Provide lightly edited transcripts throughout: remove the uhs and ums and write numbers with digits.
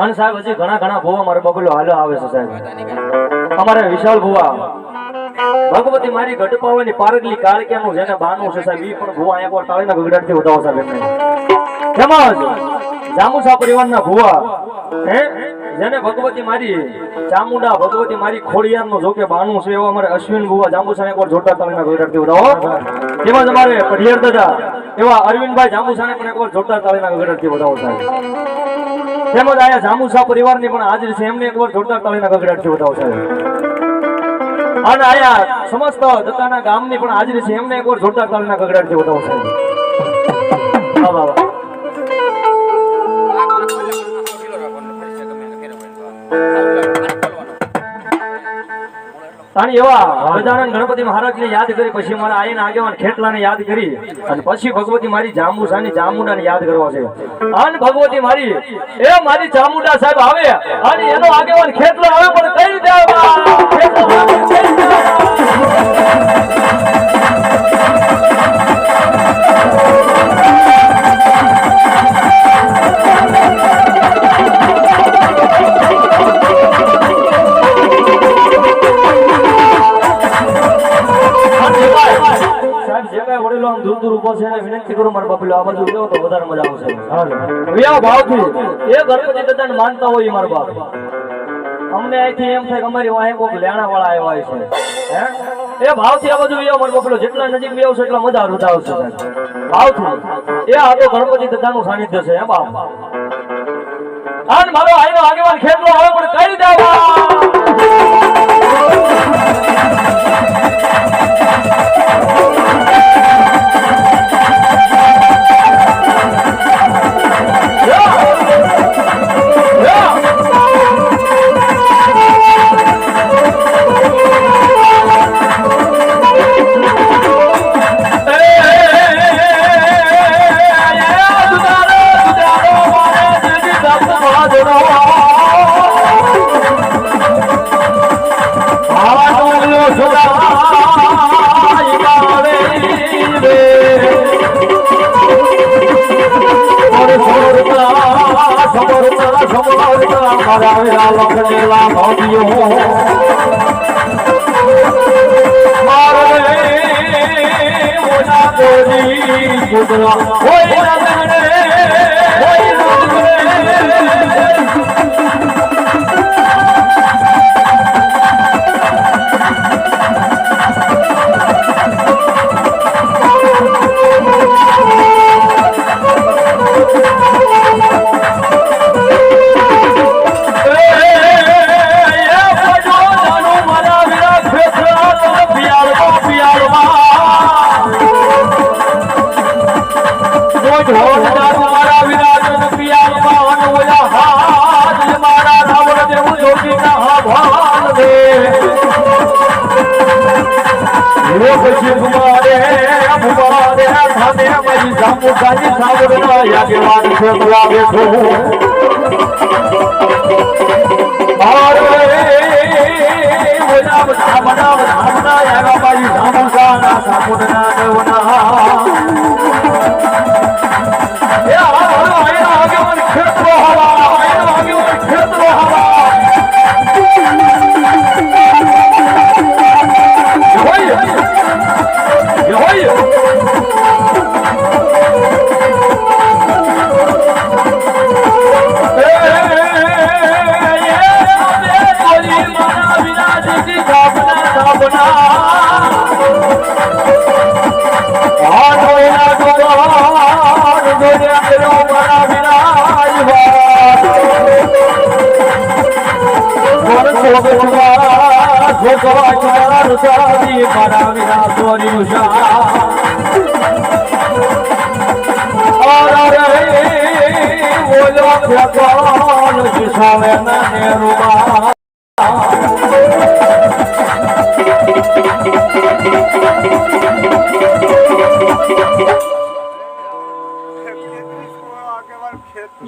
અને સાહેબ હજી ઘણા ભુવા મારો બગલો હાલો આવે છે સાહેબ. અમારે વિશાલ ભુવા ભગવતી મારી ગઢપાવાની પારગલી કાળક્યાનું જેને બાનું છે સાહેબ, ઈ પણ ભુવા એકવાર તાળીના ગગડાટથી વધાવો સાહેબ એમને. તેમજ જામુસા પરિવારના ભુવા જેને ભગવતી મારી ચામુંડા ભગવતી મારી ખોડિયારનું જોકે બાનું છે એવા અમારે અશ્વિન ભુવા જાંબુસાને એકવાર જોરદાર તાળીના ગગડાટથી વધાવો. તેમજ અમારે પઢિયાર દાદા એવા અરવિંદભાઈ જાંબુસાને પણ એકવાર જોરદાર તાળીના ગગડાટથી વધાવો સાહેબ. તેમજ આયા જાંબુસા પરિવારની પણ હાજરી છે, એમને એકવાર જોરદાર તાળીના ગગડાટથી વધાવો સાહેબ. અને આયા સમસ્ત દત્તાના ગામની પણ હાજરી છે, એમને એકવાર જોરદાર તાળીના ગગડાટથી વધાવો સાહેબ. વાહ વાહ વાહ. તાણી એવા ગજાનન ગણપતિ મહારાજને યાદ કરી પછી મારા આયના આગેવાન ખેટલાને યાદ કરી અને પછી ભગવતી મારી જાંબુસાની ચામુંડાને યાદ કરવા છે. અને ભગવતી મારી એ મારી ચામુંડા સાહેબ આવે અને એનો આગેવાન ખેટલો આવે પણ કઈ રીતે વિનંતી કરું મારા બાપુ આ બાજુ તો વધારે મજા આવશે. ભાવથી એ ગણપતિ દાદાને માનતા હોય મારા બાપ, અમને અહીંથી એમ થાય કે અમારી વાહે કોક લેણા વાળા આવ્યા છે. એ ભાવથી આ બાજુ મારા બાપુ જેટલા નજીક બી આવશે એટલા મજા આવશે ભાવથી. એ આ તો ગણપતિ દાદાનું સાનિધ્ય છે. બાપ અને મારો આઈનો આગેવાન ખેતરો આવે પણ કઈ દેવા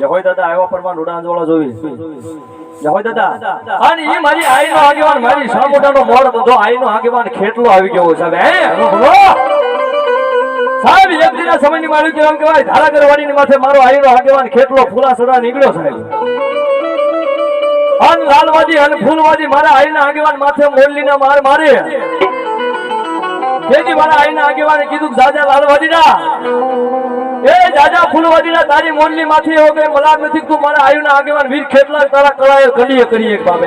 જહોય દાદા આવ્યા પરમાં રોડાંજવાળા જોઈ જહોય દાદા અને ઈ મારી આઈનો આગેવાન મારી સામોટાનો મોડ બધો આઈનો આગેવાન ખેટલો આવી ગયો સાહેબ. સાહેબ એક દિના સમયની મારું કેમ કહેવાય ધારાગર વાડીની માથે મારો આઈનો આગેવાન ખેતલો ફૂલા સડા નીકળ્યો સાહેબ અન લાલવાદી અન ફૂલવાદી મારા આઈના આગેવાન માથે મોરલીના માર મારે તેથી મારા આઈના આગેવાને કીધું જાજા લાલવાદીના એ જાજા ફૂલવાદીના તારી મોરલી માથી એવો કે મલાર નથી તું મારા આઈના આગેવાન વીર ખેતલા તારા કળાએ કડીએ કરીએ બાબે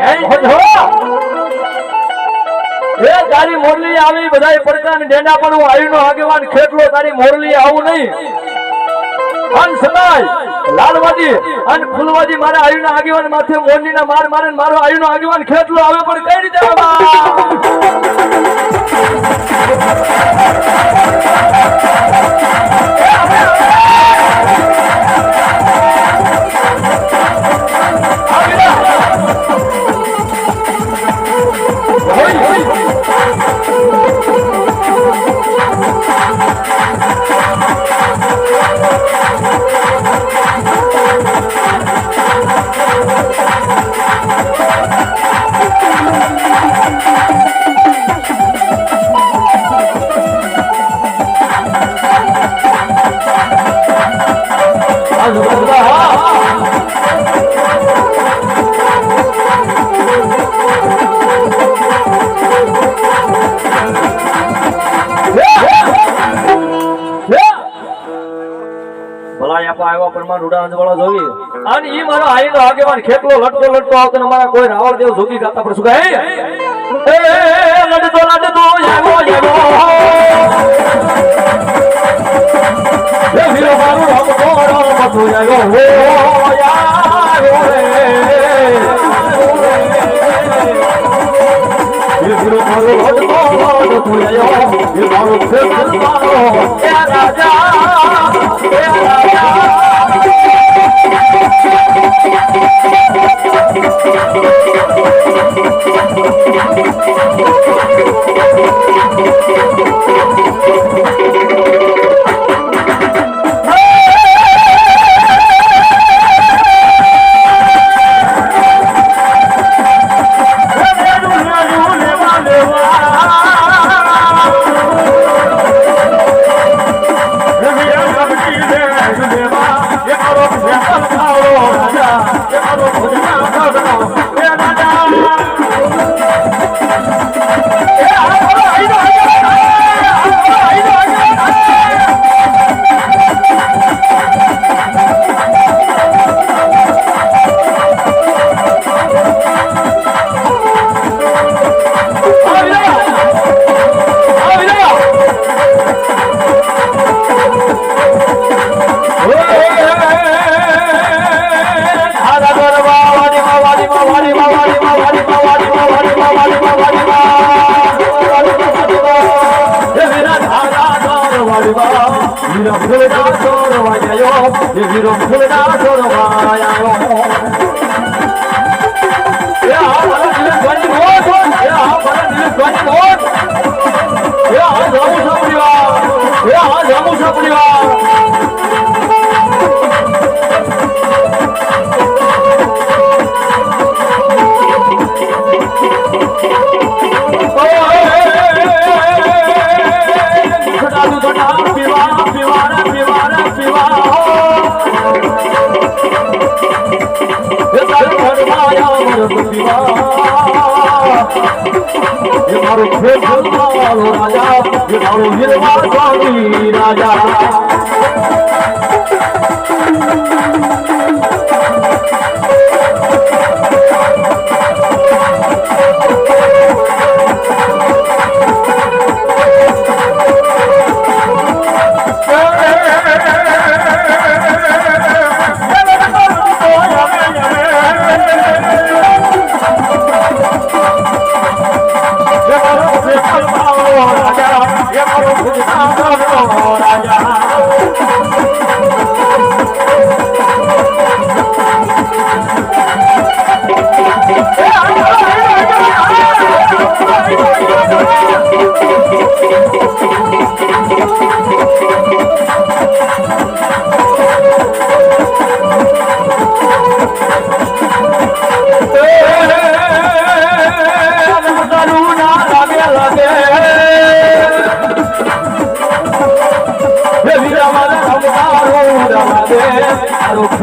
એ તારી મોરલી આવી બધાય પડકા ને ડેંડા પણ હું આયુનો આગેવાન ખેતલો તારી મોરલી આવું નહીં અન સદાય લાલવાદી અન ફૂલવાદી મારા આયુના આગેવાન માથે મોરલીના માર મારે મારો આયુનો આગેવાન ખેતલો આવે પણ કઈ રીતે અને ઈ મારો આઈનો આગેવાન ખેતલો લડતો લડતો આવતો ને મારા કોઈ રાવળ દેવ જોગી ગાતા પર શું કહે એ લડતો લડતો જાગો જાગો એ વીરો મારું હમ કોરો મતો જાગો હો યારો રે એ વીરો મારું લડતો લડતો જાગો એ મારો ખેતલ મારો એ રાજા राजा राजा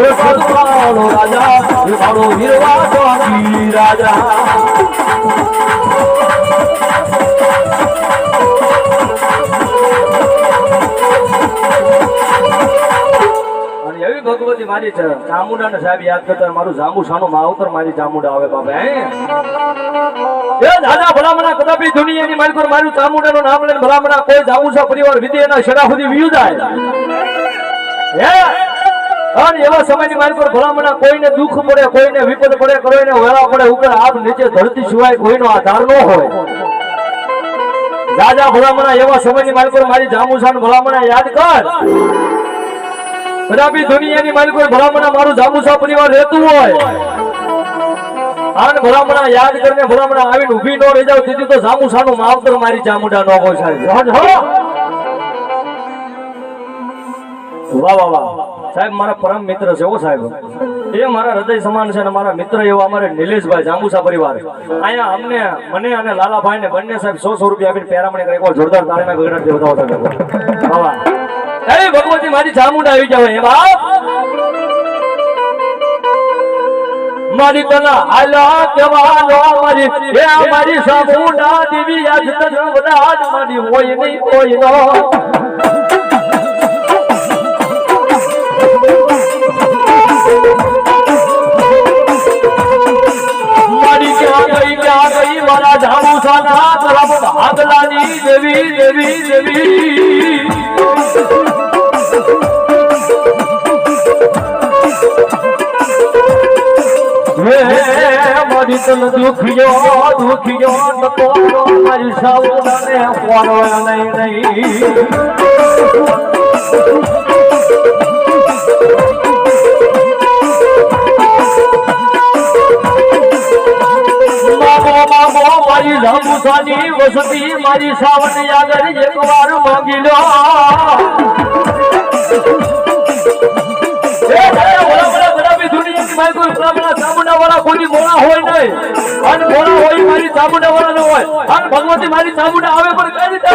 મારો રાજા મારો વીરવા સ્વામી રાજા એવી ભગવતી મારી છે ચામુંડા ને સાહેબ યાદ કરતા મારું જાંબુ સાનું માવતર મારી ચામુંડા આવે બાપા એ દાદા ભલામણા કદાપી દુનિયાની મારી પર મારું ચામુંડા નું નામ લઈને ભલામણા કોઈ જાંબુસા પરિવાર વિદેના શરા સુધી વિયુ જાય હે અને એવા સમયની મારી પર ભલામણા કોઈને દુઃખ પડે કોઈને વિપદ પડે કોઈને વેળા પડે ઉપર હાથ નીચે ધરતી સિવાય કોઈનો આધાર ન હોય દાદા ભલામણા એવા સમયની મારી પર મારી જાંબુસા ભલામણા યાદ કર કદાપી દુનિયાની મારી કોઈ ભલામણા મારું જાંબુસા પરિવાર રહેતું હોય આને ભલામણા યાદ કરીને ભલામણા આવીને ઊભી ન રહી જાવ તેથી તો જાંબુસાનું માવતર મારી ચામુંડા નો હોય સાહેબ વાહ વાહ વાહ સાહેબ મારા પરમ મિત્ર છે ઓ સાહેબ એ મારા હૃદય સમાન છે અને મારા મિત્ર એવા અમારે નિલેશભાઈ જાંબુસા પરિવાર અહીંયા અમને મને અને લાલાભાઈ ને બંને સાહેબ 100 રૂપિયા આપીને પેરામણી કરે એકવાર જોરદાર તાળીના ગગડાટથી બતાવો સાહેબ વાહ એ ભગવતી મારી ચામુંડા આવી જાવ એ બાપ મારી તના આલા કેવાનો મારી એ મારી ચામુંડા દેવી આજ તજ વદાજ મારી હોય નહીં કોઈ નો મારી ક્યાં ગઈ મારા જાંબુસાના તરફ ભાગલાની દેવી દેવી દેવી મારી તન દુખિયો નતો મારી સાવડાને કોરવા નહીં મારી જાંબુસાની વસતી મારી સાવન આગળ એકવાર માંગી લો મારી ચામુંડા વાળા નો હોય અને ભગવતી મારી ચામુંડા આવે પણ કઈ રીતે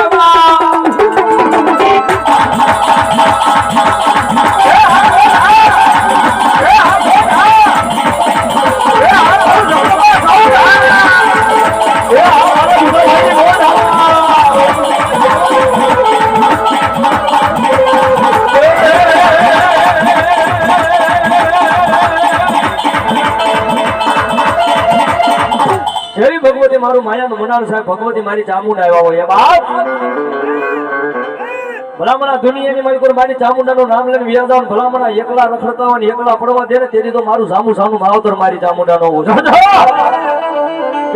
એવી ભગવતી મારું માયાનું મનાર સાહેબ ભગવતી મારી ચામુંડા આવ્યા હોય એ બાપ ભલામણા દુનિયાની મારી કોઈ મારી ચામુંડાનું નામ લઈને વ્યા જાવ ભલામણા એકલા રખડતા હોય ને એકલા પડવા દે ને તેથી તો મારું જાંબુસાનું માવતર મારી ચામુંડા નો હોય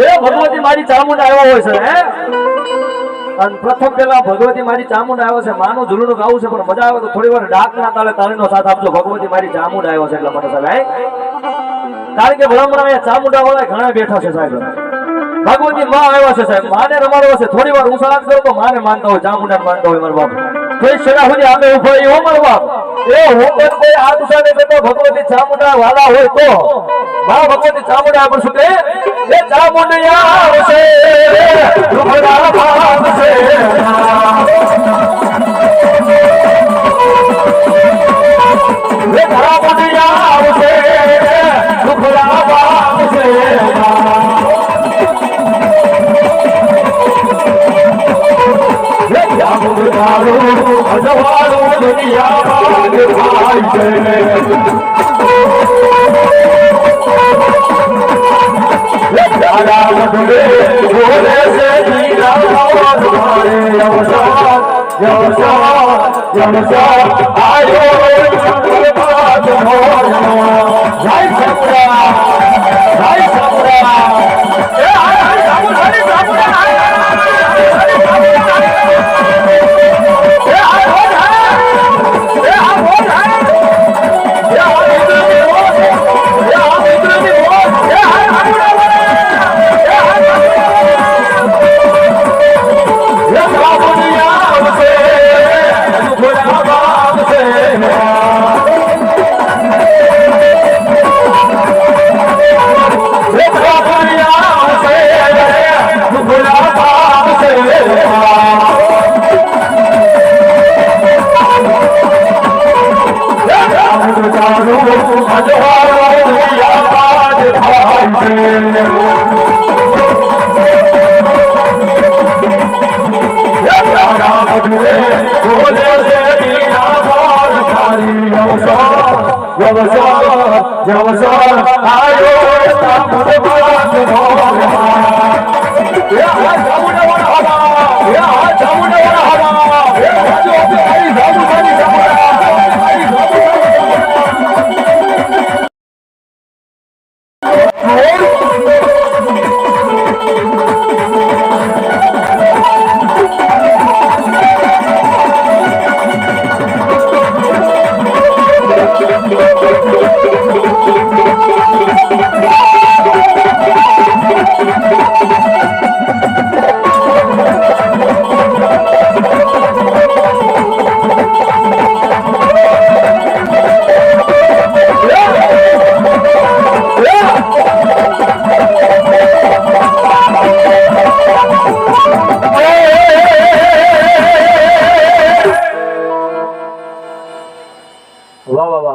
એ ભગવતી મારી ચામુંડા આવ્યા હોય છે હે અને પ્રથમ પેલા ભગવતી મારી ચામુંડા આવ્યો છે માનું ઝૂલનું ગાવું છે પણ મજા આવે તો થોડી વાર ડાકના તાલે તાળીનો સાથ આપજો ભગવતી મારી ચામુંડા આવ્યો છે એટલે મને સાહેબ કારણ કે ભલામણા અહીંયા ચામુંડા વાળા ઘણા બેઠા છે સાહેબ ભગવતી માં આવ્યા છે સાહેબ માને રમાડવા છે થોડી વાર ઉસાદ કરો તો માને માનતા હોય ચામુંડા માનતા હોય મારા બાપ કોઈ શરા સુધી આમે ઉભો એ મારા બાપ એ હું પણ કોઈ આ ઉસાદે કરતો ભગવતી ચામુંડા વાળા હોય તો મા ભગવતી ચામુંડા આપણે શું કહે એ ચામુંડિયા આવશે રૂપડા ભાવ છે એ ચામુંડિયા આવશે રૂપડા ભાવ છે અજવાળો દુનિયા ભાગ ભાઈ છે દાદા વડે બોલે છે દીરા તમારે યવસા આયો બાદ મોરનો જય સપરા એ આ સામુદાની સામુદા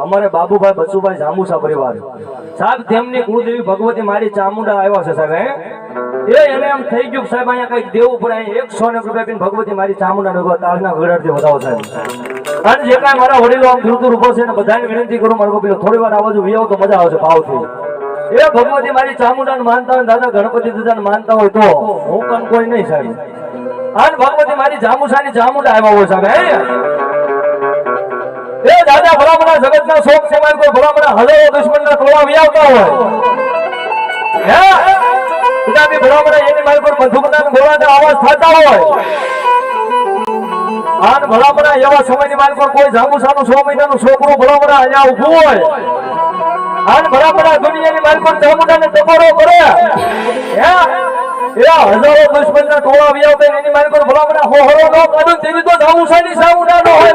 અમારે બાબુભાઈ બચુભાઈ જાંબુસા પરિવાર સાહેબ તેમની કુળદેવી ભગવતી મારી ચામુંડા આવ્યા છે સાહેબ એને એમ થઈ ગયું સાહેબ અહીંયા કઈક દેવું પડે 100 રૂપિયા ભગવતી મારી ચામુંડા તાળના ગળાથી વધાવો સાહેબ અને જે કાંઈ મારા વડીલો આમ દૂર દૂર ઉભો છે ને બધાને વિનંતી કરું મારો પેલો થોડી વાર આવાજ ઉભી આવો તો મજા આવશે ભાવથી એ ભગવતી મારી ચામુંડાને માનતા હોય દાદા ગણપતિ દાદાને માનતા હોય તો હું પણ કોઈ નહીં સાહેબ અને ભગવતી મારી જાંબુસાની ચામુંડા આવ્યા હોય સાહેબ એ દાદા ભલામણા જગતના શોક સેવા કોઈ ભલામણા હજારો દુશ્મનના ટોળા વ્યાવતા હોય હે કદાપી ભલામણા એની મારી પર બંદૂકના ગોળાના અવાજ થતા હોય આન ભલામણા એવા સમયની મારી પર કોઈ જાંબુસાનું 100 મહિનાનું છોકરું ભલામણા અહીંયા ઊભું હોય આન ભલામણા દુનિયાની મારી પર ચામુંડાને ટકોરો કરે હે એ હજારો દુશ્મનના ટોળા વ્યાવતા એની મારી પર ભલામણા હોહરો નો કાઢું તેવી તો જાંબુસાની ચામુંડાનો હોય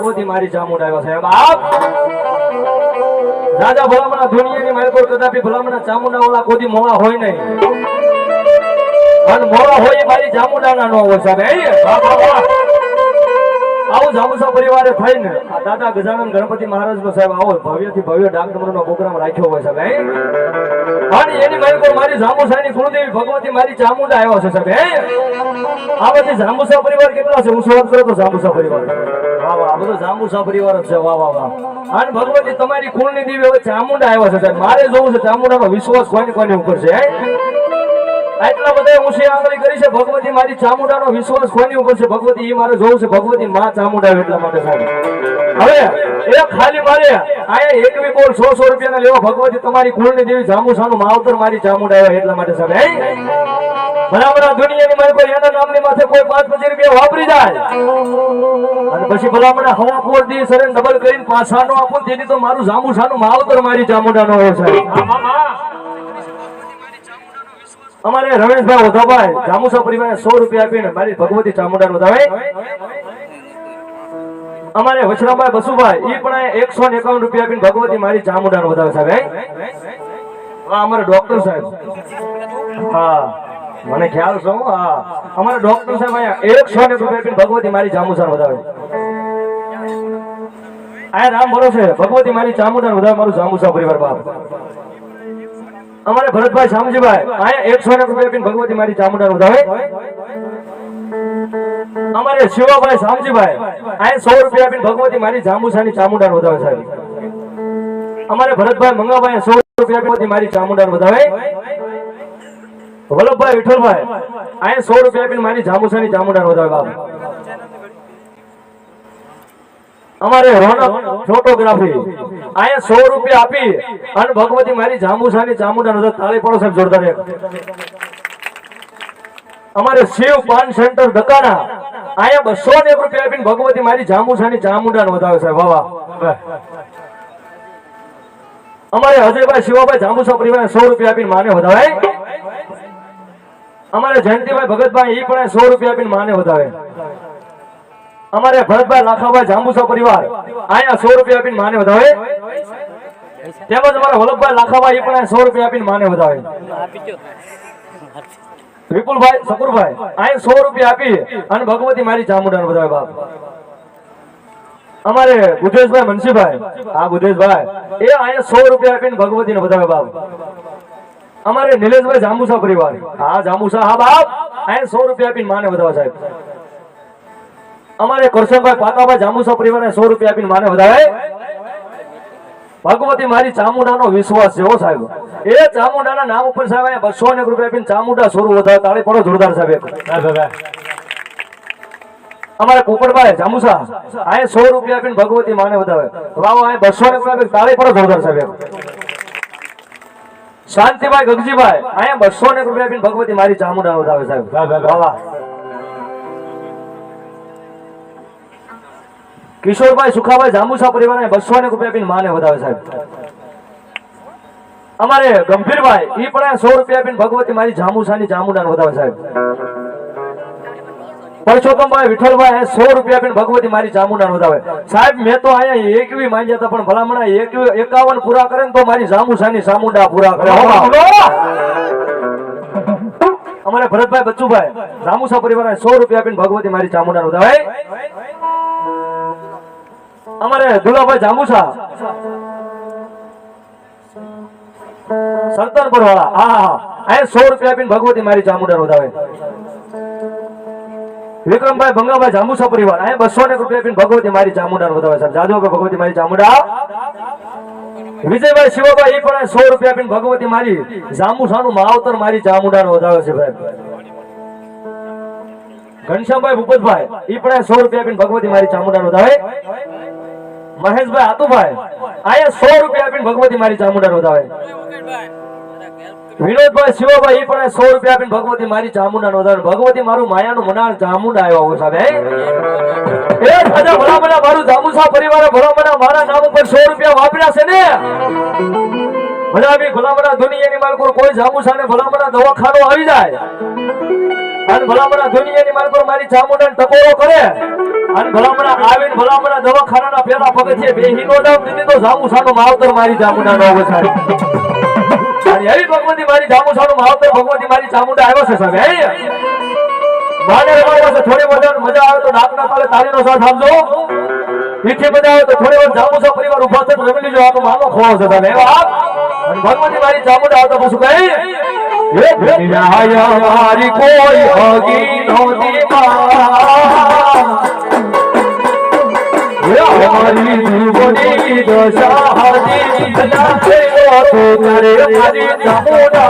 ભગવતી મારી ચામુંડા આવ્યા સાહેબ આપ રાજા ભલામણા દુનિયાની મારી પર કદાપી ભલામણા ચામુંડા વાળા કોઈ મોળા હોય નહીં અને મોળા હોય એ મારી ચામુંડાના નો હોય સાહેબ આવું જાંબુસા પરિવારે થઈને દાદા ગજાનન ગણપતિ મહારાજ નો સાહેબ આવો ભવ્યથી ભવ્ય ડાકડમરૂનો પ્રોગ્રામ રાખ્યો હોય સાહેબ અને એની મારી પર મારી જાંબુસાની કુળદેવી ભગવતી મારી ચામુંડા આવ્યા છે સાહેબ આ બધી જાંબુસા પરિવાર કેટલા છે હું સવાલ કરો તો જાંબુસા પરિવાર વાહ વાહ આ બધો જાંબુસા પરિવાર જ છે વાહ વાહ વાહ અને ભગવતી તમારી કુળની દેવી હવે ચામુંડા આવ્યા છે સાહેબ મારે જોવું છે ચામુંડાનો વિશ્વાસ કોઈને ઉપર છે આટલા બધા ઊંચી આંગળી કરી છે ભગવતી મારી ચામુંડાનો વિશ્વાસ કોની ઉપર છે ભગવતી એ મારે જોવું છે ભગવતી માં ચામુંડા એટલા માટે સાહેબ હવે એ ખાલી મારે આયા એક બી બોલ 100 રૂપિયાના લેવા ભગવતી તમારી કુળની દેવી જાંબુસાનું માવતર મારી ચામુંડા આવ્યા એટલા માટે સાહેબ બરાબર દુનિયાની મારી કોઈ એના નામની માથે કોઈ 5-5 રૂપિયા વાપરી જાય અને પછી ભલામણ હવા પોર દી સરે ડબલ કરીને પાછાનો આપું તેની તો મારું જાંબુસાનું માવતર મારી ચામુંડાનો હોય છે અમારે રમેશભાઈ ઓધાભાઈ જામુસા પરિવારે 100 રૂપિયા આપીને મારી ભગવતી ચામુંડા વધાવે અમારે વછરાભાઈ બસુભાઈ ઈ પણ 151 રૂપિયા આપીને ભગવતી મારી ચામુંડા વધાવે સાહેબ હા અમારે ડોક્ટર સાહેબ હા મને ખ્યાલ છે હા અમારે ડોક્ટર સાહેબ અહીંયા 101 રૂપિયા આપીને ભગવતી મારી ચામુંડા વધાવે આ રામ ભરોસે ભગવતી મારી ચામુંડા વધાવે મારું જામુસા પરિવાર બાપ અમારે ભરતભાઈ શામજીભાઈ આયા 101 રૂપિયા આપીને ભગવતી મારી ચામુંડા વધાવે અમારે શિવાભાઈ શામજીભાઈ આયા 100 રૂપિયા આપીને ભગવતી મારી જાંબુસાની ચામુંડા વધાવે સાહેબ અમારે ભરતભાઈ મંગાભાઈ 100 રૂપિયા આપીને મારી ચામુંડા વધાવે વલ્લભભાઈ વિઠ્ઠલભાઈ આયા 100 રૂપિયા આપીને મારી જાંબુસાની ચામુંડા વધાવે બાપ અમારે રોનક ફોટોગ્રાફી આયા 100 રૂપિયા આપી અને ભગવતી મારી જાંબુસાની ચામુંડા તાળી પડો સાહેબ જોરદાર અમારે શિવ પાન સેન્ટર દકાના આયા 201 રૂપિયા આપીને ભગવતી મારી જાંબુસાની ચામુંડા વધાવે સાહેબ વાહ અમારે અજયભાઈ શિવાભાઈ જાંબુસા પરિવારે 100 રૂપિયા આપીને માને વધાવે અમારે જયંતિભાઈ ભગતભાઈ ઈ પણ 100 રૂપિયા આપીને માને વધાવે અમારે ભરતભાઈ લાખાભાઈ જાંબુસા પરિવાર આયા 100 રૂપિયા આપીને માને વધાવે તેમજ અમારા વલ્લભભાઈ લાખાભાઈ પણ 100 રૂપિયા આપીને માને વધાવે વિપુલભાઈ સકુરભાઈ આયા 100 રૂપિયા આપી અને ભગવતી મારી ચામુંડાને વધાવે બાપ અમારે બુધેશભાઈ મનસીભાઈ હા બુધેશભાઈ એ આયા 100 રૂપિયા આપીને ભગવતીને વધાવે બાપ અમારે નિલેશભાઈ જાંબુસા પરિવાર હા જાંબુસા હા બાપ આયા 100 રૂપિયા આપીને માને વધાવે સાહેબ અમારે કરશનભાઈ પાતાભાઈ જાંબુસા પરિવારને 100 રૂપિયા આપીને માને વધાવે ભગવતી મારી ચામુંડાનો વિશ્વાસ છે હો સાહેબ એ ચામુંડાના નામ ઉપર સાહેબ 201 રૂપિયા આપીને ચામુંડા સ્વરૂપ વધાવે તાળી પડો જોરદાર સાહેબ અમારે પોપટભાઈ જાંબુસા આયા 100 રૂપિયા આપીને ભગવતી માને વધાવે વાવ આયા 201 રૂપિયા તાળી પડો જોરદાર સાહેબ શાંતિભાઈ ગગજીભાઈ આયા 201 રૂપિયા આપીને ભગવતી મારી ચામુંડા વધાવે સાહેબ વાહ કિશોરભાઈ સુખાભાઈ જાંબુસા પરિવારને 201 રૂપિયા આપીને માને વધાવે સાહેબ અમારે ગંભીરભાઈ ઈ પણ 100 રૂપિયા આપીને ભગવતી મારી જાંબુસાની ચામુંડાને વધાવે સાહેબ પરસોત્તમભાઈ વિઠ્ઠલભાઈ 100 રૂપિયા આપીને ભગવતી મારી ચામુંડાને વધાવે સાહેબ મેં તો આયા 21 માંગ્યા હતા પણ ભલામણા 51 પૂરા કરે ને તો મારી જાંબુસાની ચામુંડા પૂરા કરે અમારે ભરતભાઈ બચ્ચુભાઈ જાંબુસા પરિવારને 100 રૂપિયા આપીને ભગવતી મારી ચામુંડાને વધાવે અમારે દુલાભાઈ જાંબુસા સરદારપુર વાળા હા આ 100 રૂપિયા આપીને ભગવતી મારી ચામુંડા વધાવે વિક્રમભાઈ ભંગાભાઈ જાંબુસા પરિવાર આ 201 રૂપિયા આપીને ભગવતી મારી ચામુંડા વધાવે સાહેબ જાજો ભગવતી મારી ચામુંડા વિજયભાઈ શિવાભાઈ એ પણ 100 રૂપિયા આપીને ભગવતી મારી જાંબુસાનું માવતર મારી ચામુંડા વધાવે છે ભાઈ ઘનશ્યામભાઈ ભૂપતભાઈ એ પણ 100 રૂપિયા આપીને ભગવતી મારી ચામુંડા વધાવે મહેશભાઈ હાતુભાઈ આયા 100 રૂપિયા આપીને ભગવતી મારી ચામુંડા વધાવે વિનોદભાઈ શિવાભાઈ એ પણ 100 રૂપિયા આપીને ભગવતી મારી ચામુંડા વધાવે ભગવતી મારું માયાનું મનાર ચામુંડા આવ્યા હોય સાહેબ એ રાજા ભલામણા મારું જાંબુસા પરિવારે ભલામણા મારા નામ ઉપર 100 રૂપિયા વાપર્યા છે ને ભલાવી ભલામણા દુનિયાની માલકોર કોઈ જાંબુસાને ભલામણા દવાખાનો આવી જાય અને ભલામણા દુનિયાની માલકોર મારી ચામુંડાને ટકોરો કરે અને ભલામણા આવીને ભલામણા દવાખાનાના પેલા પગથિયે બેહીનો નામ દીધી તો જાંબુસાનો માવતર મારી ચામુંડા નો વસાય અને એવી ભગવતી મારી જાંબુસાનો માવતર ભગવતી મારી ચામુંડા આવ્યો છે સાહેબ માને રમાડવા છે થોડી મજા આવે તો ડાકના તાલે તાળીનો સાથ આપજો પીઠે મજા આવે તો થોડી વાર જાંબુસા પરિવાર ઉભા થઈને રમી લેજો આનો માનો ખોળો છે સાહેબ અને ભગવતી મારી ચામુંડા આવતા પછી કહી મારી કોઈ હગી નહોતી हमारी जीवनी दशा हदी ना तो करे हमारी चामुंडा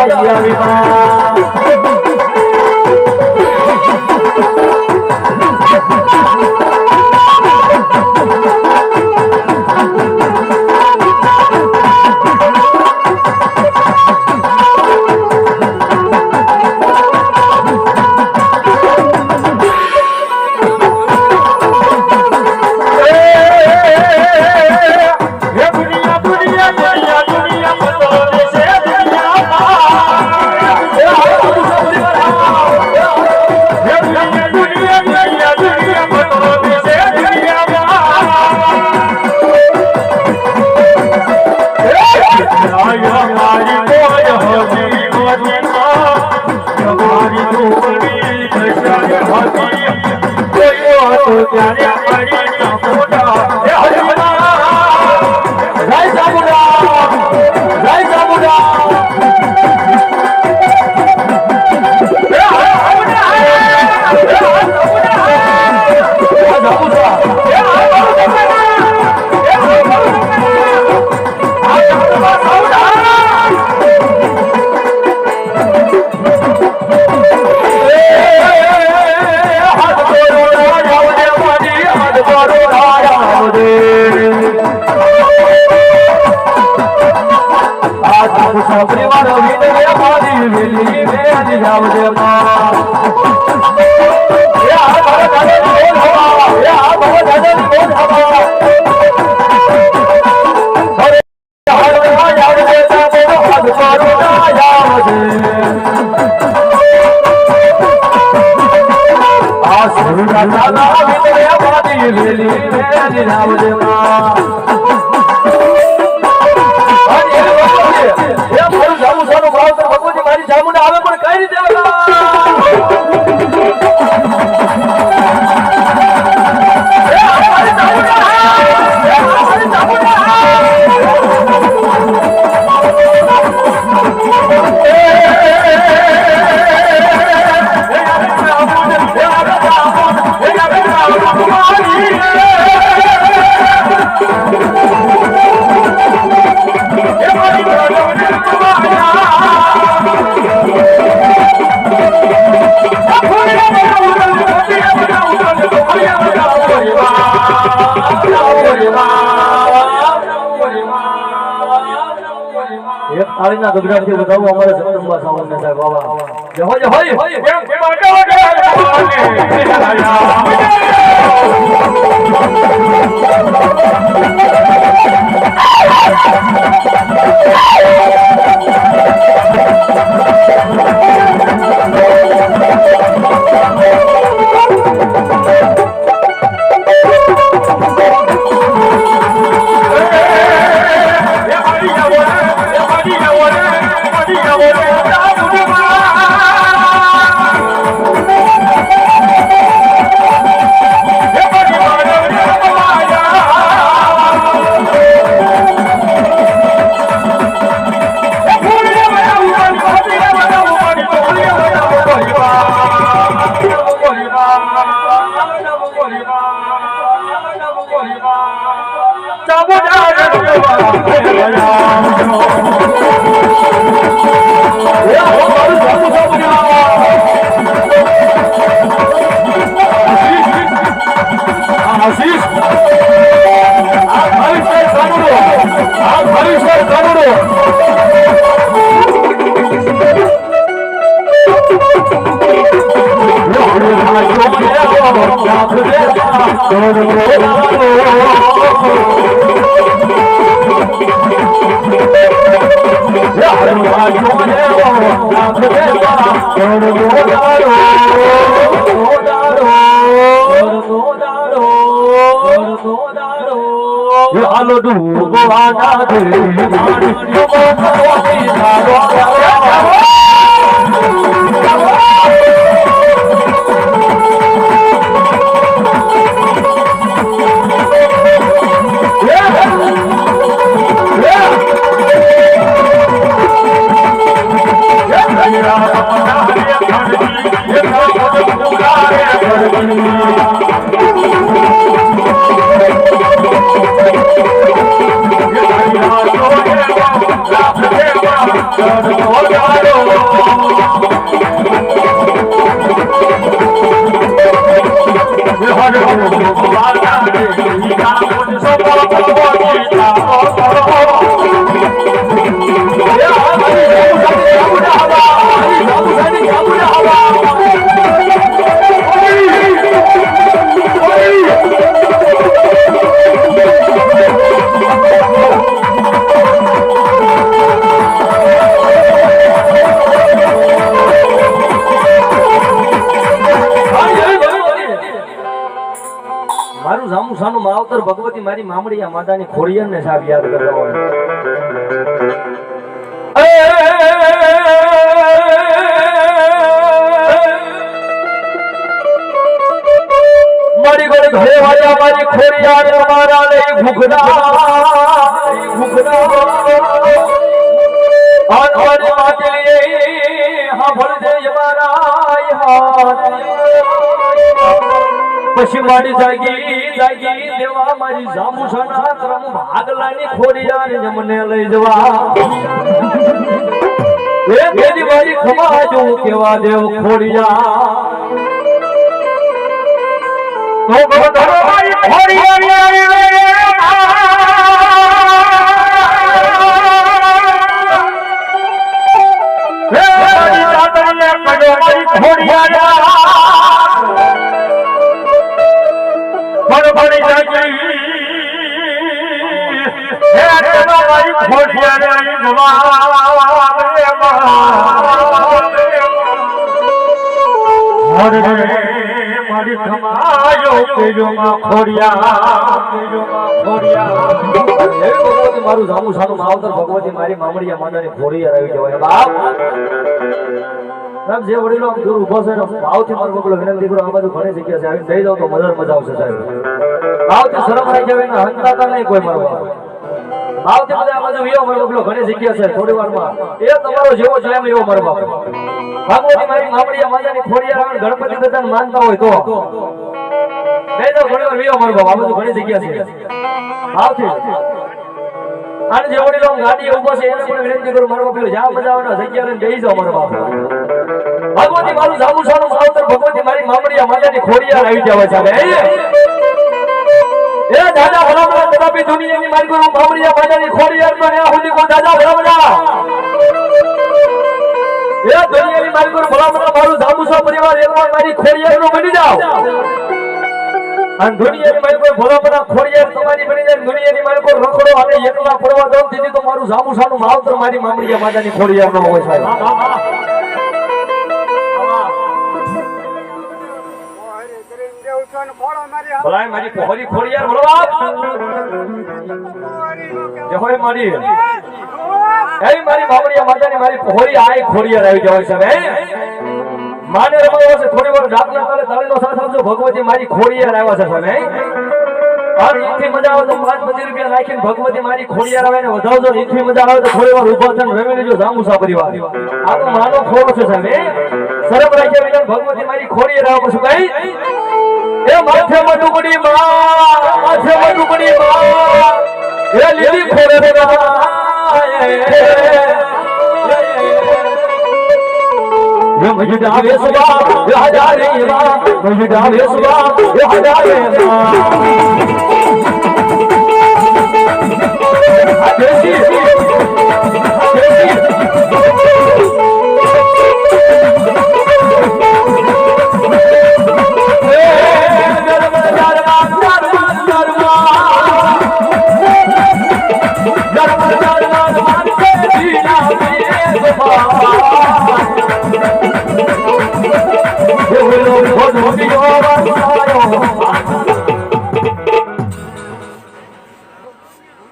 મારી કોઈ હતી તમારી ધોળી દશાએ હતી કોઈ હતો ત્યારે મારી ચામુંડા જય ચામુંડા જય ચામુંડા પરિવાર વિનય મારી વેલી મેં જાવ દે માં એ આ ભવ દાદાની બોલ હવા એ આ ભવ દાદાની બોલ હવા અરે હરવા જાવ દે તારો હાથ મારો ના જાવ દે આ સુરતા દાદા વિનય મારી વેલી મેં જાવ દે માં મારી ચામુંડા આવે પણ કઈ રીતે એક તાળીના ગગડાટથી બતાવો અમારે જગદંબા સાવંતને સાહેબ બાબા જય હોય હાલો ડૂબવાના દે સાનું માવતર ભગવતી મારી મામડિયા માતાની ખોડિયાર ને સાહેબ યાદ કરતા હોય અમારી ખોડિયાર તમારા લઈ ભૂખડા આનવારી માટેલી હા ભળજે અમારા પછી મારી જાગી દેવા મારી જામુસાના ક્રમ ભાગલાની ખોડિયાર જમને લઈ જવા એ તેરી મારી ખમા જો કેવા દેવ ખોડિયા તો ગોધરો મારી ખોડિયાર મારી ખમાયો કેજોમાં મારું જામુ સાનું માવતર ભગવતી મારી મામડિયા માદાની ખોડિયાર આવી જવાય બાપ સાહેબ જે વડીલો આમ દૂર ઉભો છે ભાવથી મારો બગલો વિનંતી કરો આ બાજુ ઘણી જગ્યા છે આવીને દઈ દઉં તો મજા આવશે સાહેબ ભાવથી શરમ આવી જાય ને હંતાતા નહીં કોઈ મારો ભાવથી બધા આ બાજુ વિયો મારો બગલો ઘણી જગ્યા છે થોડી વારમાં એ તમારો જેવો છે એમ એવો મારો બાપ ભગવતી મારી મામડિયા માદાની ખોડિયાર આવે ગણપતિ દાદાને માનતા હોય તો દઈ દઉં ઘણી વાર વિયો મારો બાપ આ બાજુ ઘણી જગ્યા છે ભાવથી અને જે વડીલો ગાડી ઉભો છે એને પણ વિનંતી કરું મારો બાપ જ્યાં મજા આવે જગ્યા લઈને બેસી જાઓ મારો બાપ ભગવતી મારું જાબુસાનું માવતર ભગવતી મારી મામડિયા માતાની ખોડિયાર આવી જવા છે એ દાદા ભલામણા કદાપી દુનિયાની મારી કોઈ મામડિયા માતાની ખોડિયાર તો ત્યાં સુધી કોઈ દાદા ભલામણા એ દુનિયાની મારી કોઈ ભલામણા મારું જાબુસા પરિવાર એકવાર મારી ખોડિયાર નો બની જાવ અને દુનિયાની મારી કોઈ ભલામણા ખોડિયાર તમારી બની જાય દુનિયાની મારી કોઈ રખડો અને એકલા પડવા દઉં દીધી તો મારું જાબુસાનું માવતર મારી મામડિયા માતાની ખોડિયાર નો હોય સાહેબ ભલાય મારી પહોરી ખોડિયાર બોલો બાપ જે હોય મારી એવી મારી મામડિયા માતાની મારી પહોરી આય ખોડિયાર આવી જવાય છે માને રમાવો છે થોડી વાર ડાકના તાલે તાળીનો સાથ આપજો ભગવતી મારી ખોડિયાર આવ્યા છે સામે અને ઈથી મજા આવે તો 5 રૂપિયા નાખીને ભગવતી મારી ખોડિયાર આવે ને વધાવજો ઈથી મજા આવે તો થોડી વાર ઊભા થઈને રમી લેજો જામુસા પરિવાર આ તો માનો ખોડો છે સામે શરમ રાખ્યા વિના ભગવતી મારી ખોડિયાર આવે પછી કઈ એ માથે મડુકડી માં એ લીલી ખોડે મજડા વેસવા હજારે મજડા વેસવા હજારે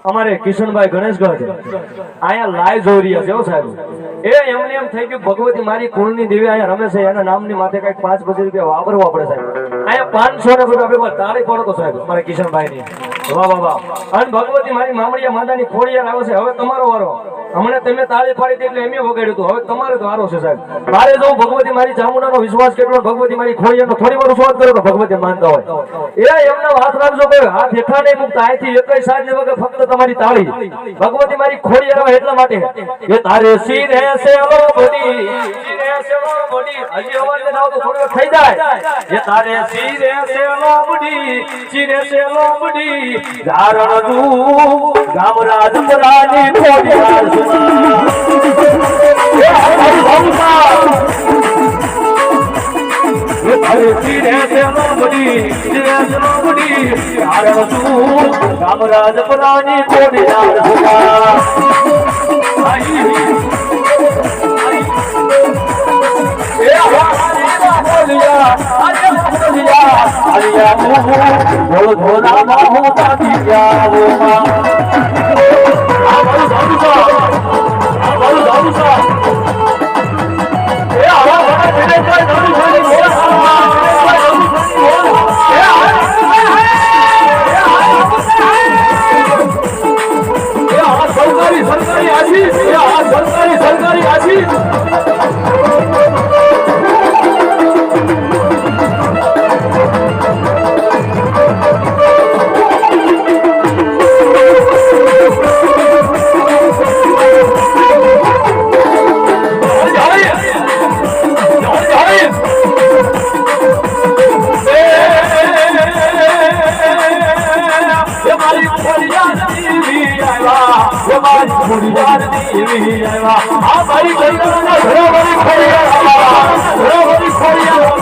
અમારે કિશનભાઈ ગણેશગઢ અહીંયા લાઈવ જોઈ રહ્યા છે સાહેબ એ એમને એમ થઈ ગયું ભગવતી મારી કુળની દેવી અહીંયા રમે છે એના નામની માથે કઈક 5 રૂપિયા વાપરવા પડે સાહેબ અહીંયા 500 રૂપિયા તાળી પડો તો સાહેબ મારે કિશનભાઈ ની વાહ વાહ વાહ અને ભગવતી મારી મામડિયા માતાની ખોડિયાર આવે છે હવે તમારો વારો હમણે તમે તાળી પાડી હતી એટલે એમ વગાડ્યું હતું હવે તમારે તો વારો છે સાહેબ મારે જો ભગવતી મારી ચામુંડાનો વિશ્વાસ કેટલો ભગવતી મારી ખોડિયારનો થોડી વાર વિશ્વાસ કરો તો ભગવતી માનતા હોય એ એમના હાથ રાખજો કે હાથ હેઠા નહીં મૂકતા અહીંથી એકય સાજ ને વગર ફક્ત તમારી તાળી ભગવતી મારી ખોડિયાર આવે એટલા માટે એ તારે શિરે સેલો બડી હજી અવાજ ન આવતો થોડો થઈ જાય એ તારે શિરે સેલો બડી ધારણ દુ ગામરાજ પરાની ખોડિયાર ગામરાજ પરાની ખોડિયાર આવ્યા આ મારી કંટાળાના ઘરોવરી ખોડિયાર ઘરોવરી ખોડિયાર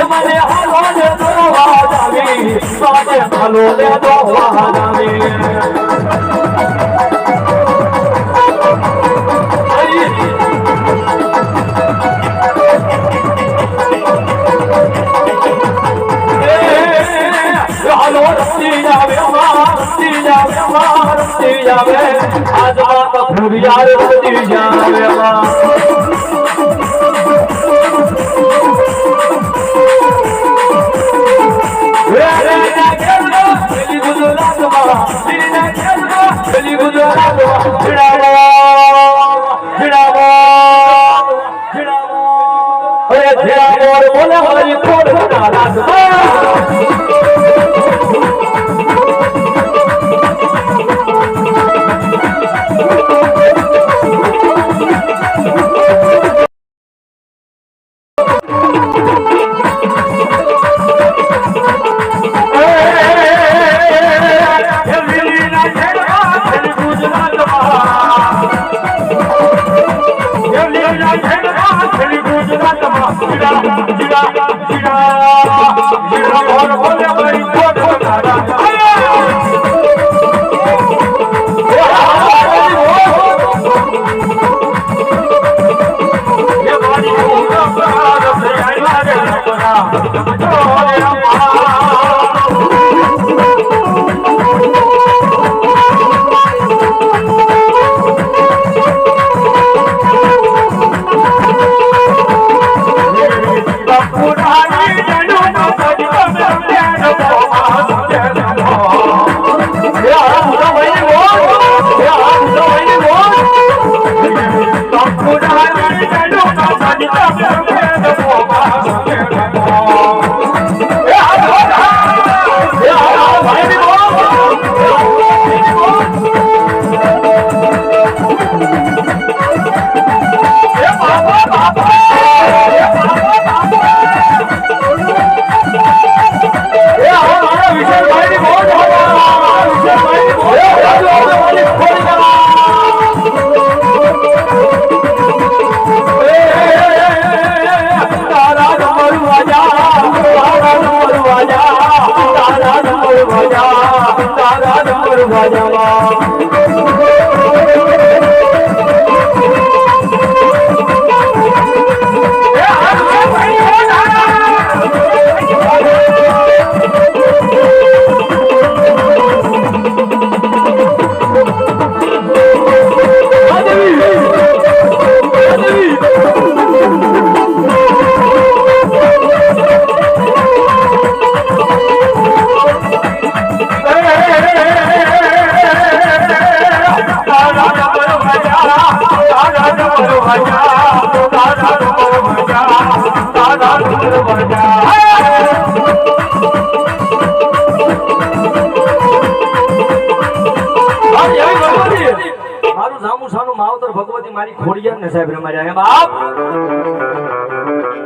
મને હાલો ને દોવા જાવી સાજે હાલો ને દોવા જાવી जावे आज बात फुरियार होती जावे बोले हमारी खोड़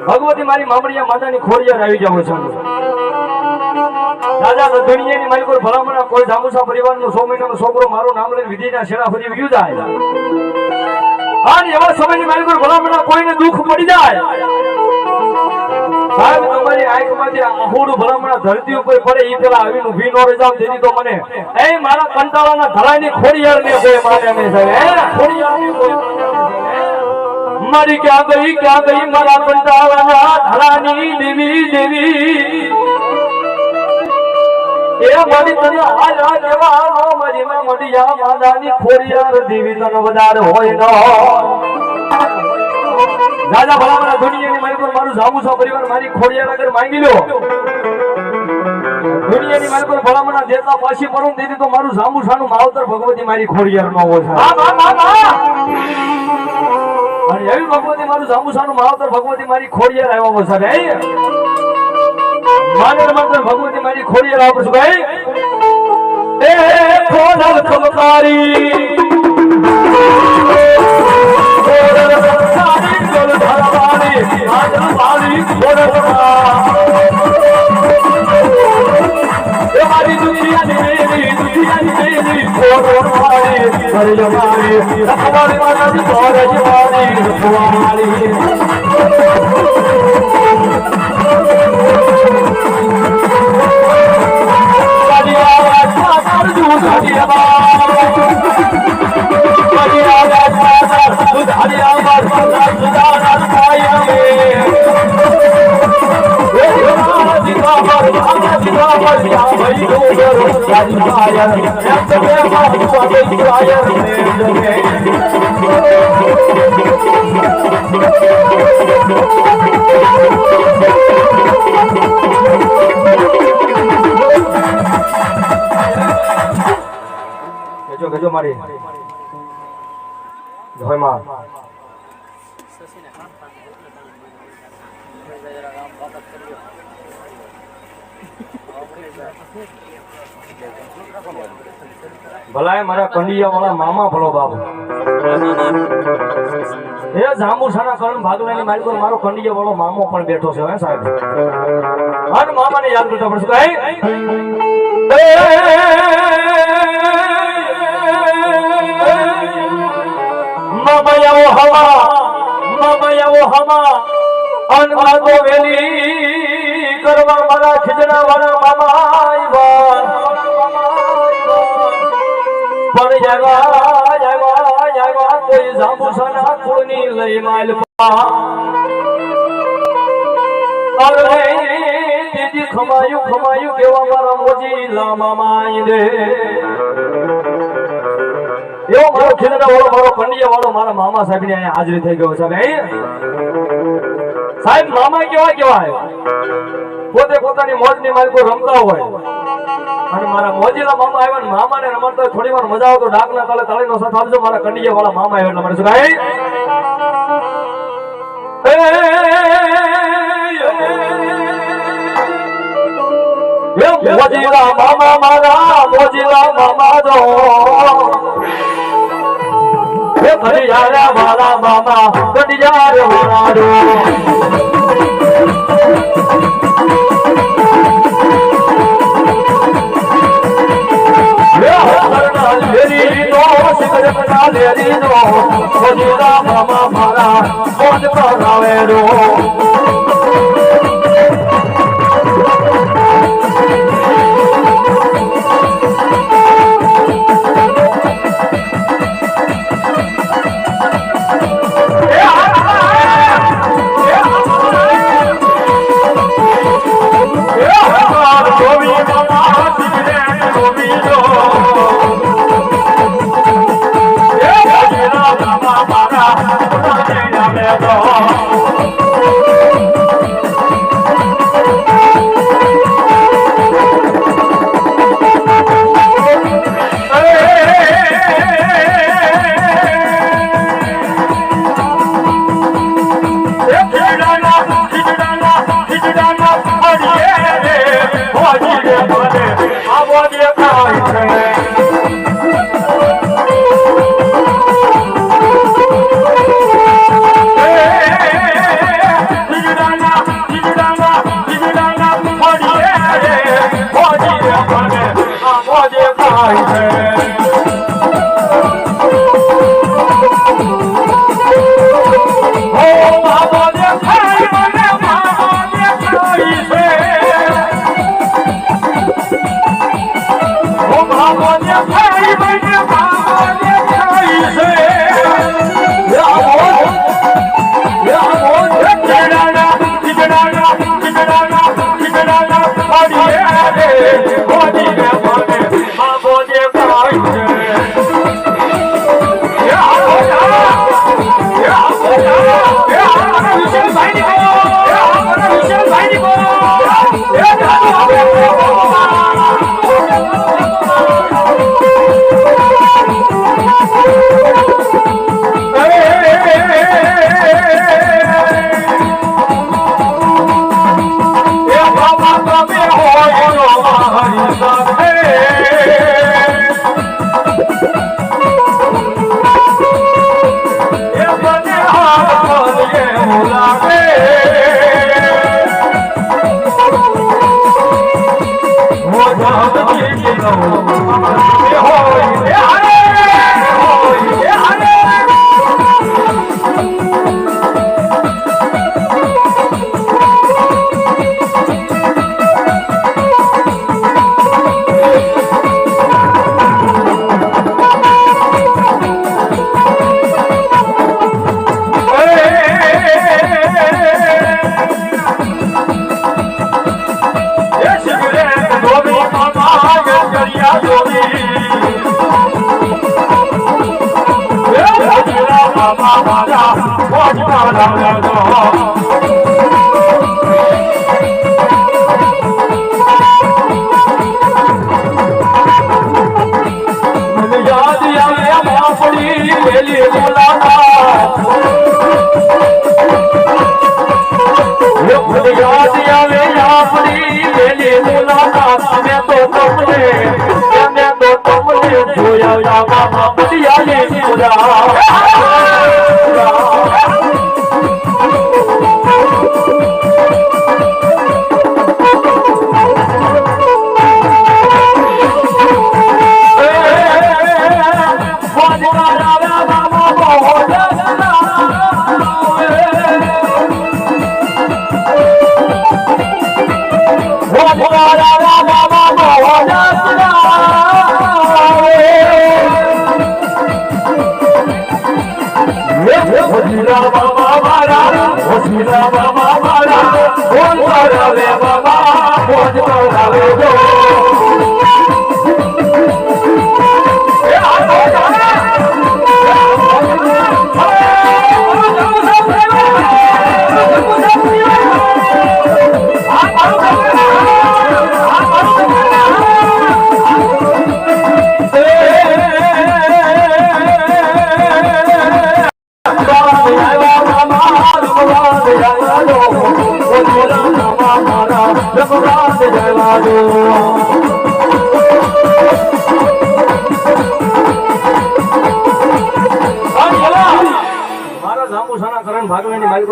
भगवती मारी मामड़िया माता नी खोड़िया रही जाओ छे राजा रधणिया नी मारी कोई भलामणा कोई जामुसा परिवार नो 100 महीना नो छोकरो मारो नाम लઈને विधि ना छेड़ा फरी व्यू जाए आणि एवा समय ની મારી કોઈ ભલામણા કોઈને દુખ પડી જાય સાહેબ તમારી આંખમાંથી આહુડું ભલામણા ધરતી ઉપર પડે ઈ પેલા આવીનું ભી નો રજામ દેની તો મને એ મારા કંટાળાના ધરાની ખોડિયાર ને કોઈ માને ને સાહેબ હે ખોડિયાર ની કોઈ મારી ક્યાં ગઈ મારા કંટાળાના ધરાની દેવી દેવી એ મારી તને આયા દેવાનો મારી માં મડિયા માદાની ખોડિયાર દેવી તને વધાર હોય ન રાજા ભલામણા દુનિયાની મારી પર મારું જામુસા પરિવાર મારી ખોડિયાર અગર માંગી લ્યો દુનિયાની મારી પર ભલામણા દેતા પાછી પરું દીધી તો મારું જામુસાનું માવતર ભગવતી મારી ખોડિયાર નો હોય અને એવી ભગવતી મારું જામુસાનું માવતર ભગવતી મારી ખોડિયાર આવ્યો હોય સાહેબ માનર મંત્ર ભગવતી મારી ખોડિયાર આવું છું ભાઈ એ Khodal ખમકારી Hadi, hadi, hadi, hadi, કરજો મારી રખવાળી માતાજી કરજો મારી રખવાળી મારી જય માં ભલાય મારા કંડિયા વાળા મામા ભલો બાબુ હે જાંબુસાના કરણ ભાગલાની મારી પર મારો કંડિયા વાળો મામો પણ બેઠો છે હે સાહેબ અને મામાને યાદ કરતા પડશે મામા હમા અનવા તો વેલી કરવા મારા ખીજડા વાળા મામા પણ જાવા કોઈ જાંબુસાના કુળની લઈ માલ અરે દીદી ખમાયું કેવા મારા મોજી લામા માઈ દે એવો મારો ખીજડા વાળો મારો કંડિયા વાળો મારા મામા સાહેબ ની અહીંયા હાજરી થઈ ગયો સાહેબ મામા કેવાય પોતે પોતાની મોજની માલિકો રમતા હોય અને મારા મોજીલા મામા આવ્યા ને મામાને રમતા થોડી વાર મજા આવતો ડાકના તાલે તાળીનો સાથ આપજો મારા કંડિયા વાળા મામા આવ્યા એટલે મને શું મોજીલા મામા મારા મોજીલા મામા જો કંડિયા વાળા મામા કંડિયા વાળા રો મામા મારા મોજ કરાવે રો બાબા મારા ભોજમાં લાગો યાદ આવે આપણી પેલી મુલાકાત યાદ આવે આપણી પેલી મુલાકાત અમે તો તમને જોયા બાબા બલિયાની પૂરા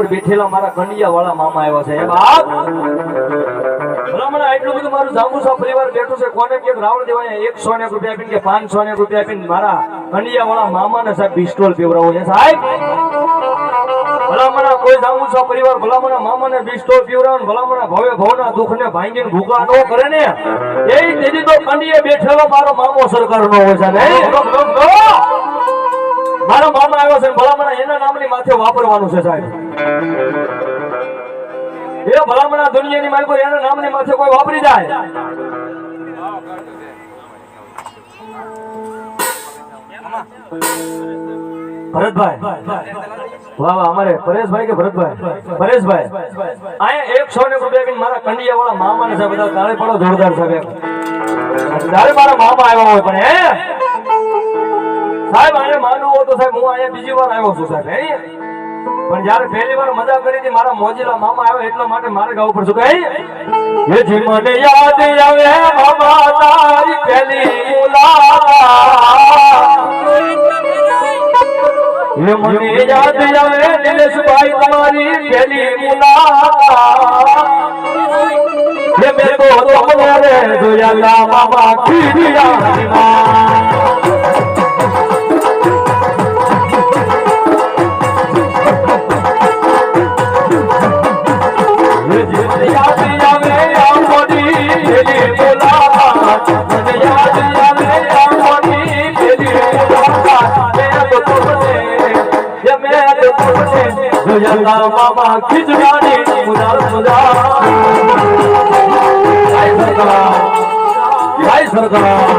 બેઠેલા મારા કંડિયા વાળા મામા આવ્યા છે બાપ ભલામણા એટલું બધું મારું જાંબુસા પરિવાર બેઠું છે કોને કે રાવણ દેવાય 100 રૂપિયા આપીને કે 500 રૂપિયા આપીને મારા કંડિયા વાળા મામાને સાહેબ પિસ્તોલ પીવરાવો છે સાહેબ ભલામણા કોઈ જાંબુસા પરિવાર ભલામણા મામાને પિસ્તોલ પીવરાવો ભલામણા ભવે ભવના દુઃખને ભાંગીને ભૂકા ન કરે ને એ તેથી તો કંડિયે બેઠેલો મારો મામો સરકારનો હોય છે મારા મામા આવ્યો છે ભલામણા એના નામની માથે વાપરવાનું છે સાહેબ એ ભલામણા દુનિયાની માલ પર એના નામની માથે કોઈ વાપરી જાય ભરતભાઈ વાહ વાહ અમારે પરેશભાઈ કે ભરતભાઈ પરેશભાઈ અહીંયા 100 રૂપિયા મારા કંડિયા વાળા મામાને સાહેબ બધા તાળે પડો જોરદાર સાહેબ તારે મારા મામા આવ્યા હોય પણ સાહેબ આને માનવું હોય તો સાહેબ હું અહીંયા બીજી વાર આવ્યો છું સાહેબ પણ જયારે પહેલી વાર મજા કરી હતી મારા મોજીલા મામા આવ્યા એટલા માટે મારે ગાવું પડશે કે એ જી મને યાદ આવે મામા તારી પહેલી મુલાકાત એ મને યાદ આવે નિલેશભાઈ તમારી પહેલી મુલાકાત એ મેરે કો તમને જોયા મામા ખીડિયા मामा खिचड़ी जय सरकार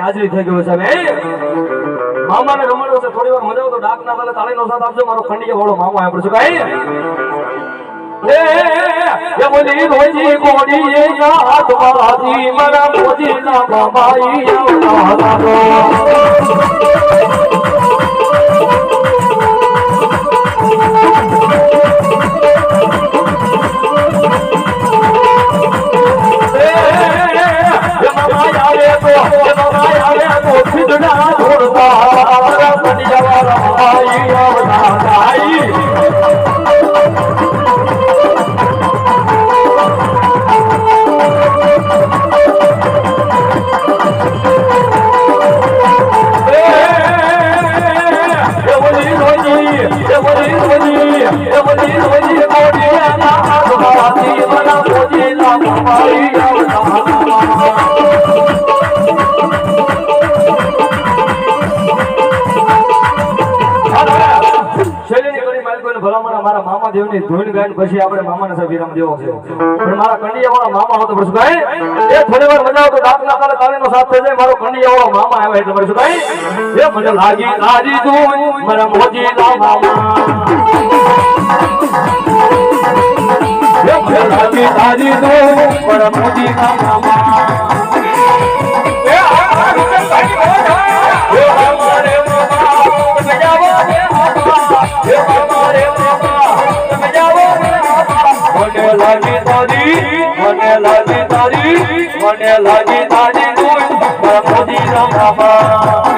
હાજરી થઈ ગયો છે મામાને રમાડો છે થોડી વાર મજા આવે તો ડાક ના તાલે તાળીનો સાથ આપજો મારો ખંડિયા વાળો મામો આપણે શું કહે એ બોલી રોજી કોડી એ નાથ મારી મારા મોજી ના બાબાઈ મારા મામા દેવની ધૂન ગાઈને પછી આપણે મામાને સાહેબ વિરામ દેવો છે પણ મારા કંડિયાવાળા મામા હતો પછી ભાઈ એ થોડી વાર મજા આવતો દાંતના કાલે તાળીનો સાથ થઈ જાય મારો કંડિયાવાળો મામા આવે એટલે પછી ભાઈ એ મને લાગી ધૂન મારા મોજીલા મામા એ મને લાગી ધૂન મારા મોજીલા મામા એ હમારે મને લાગી તારી ધૂન મારા મોજીલા મામા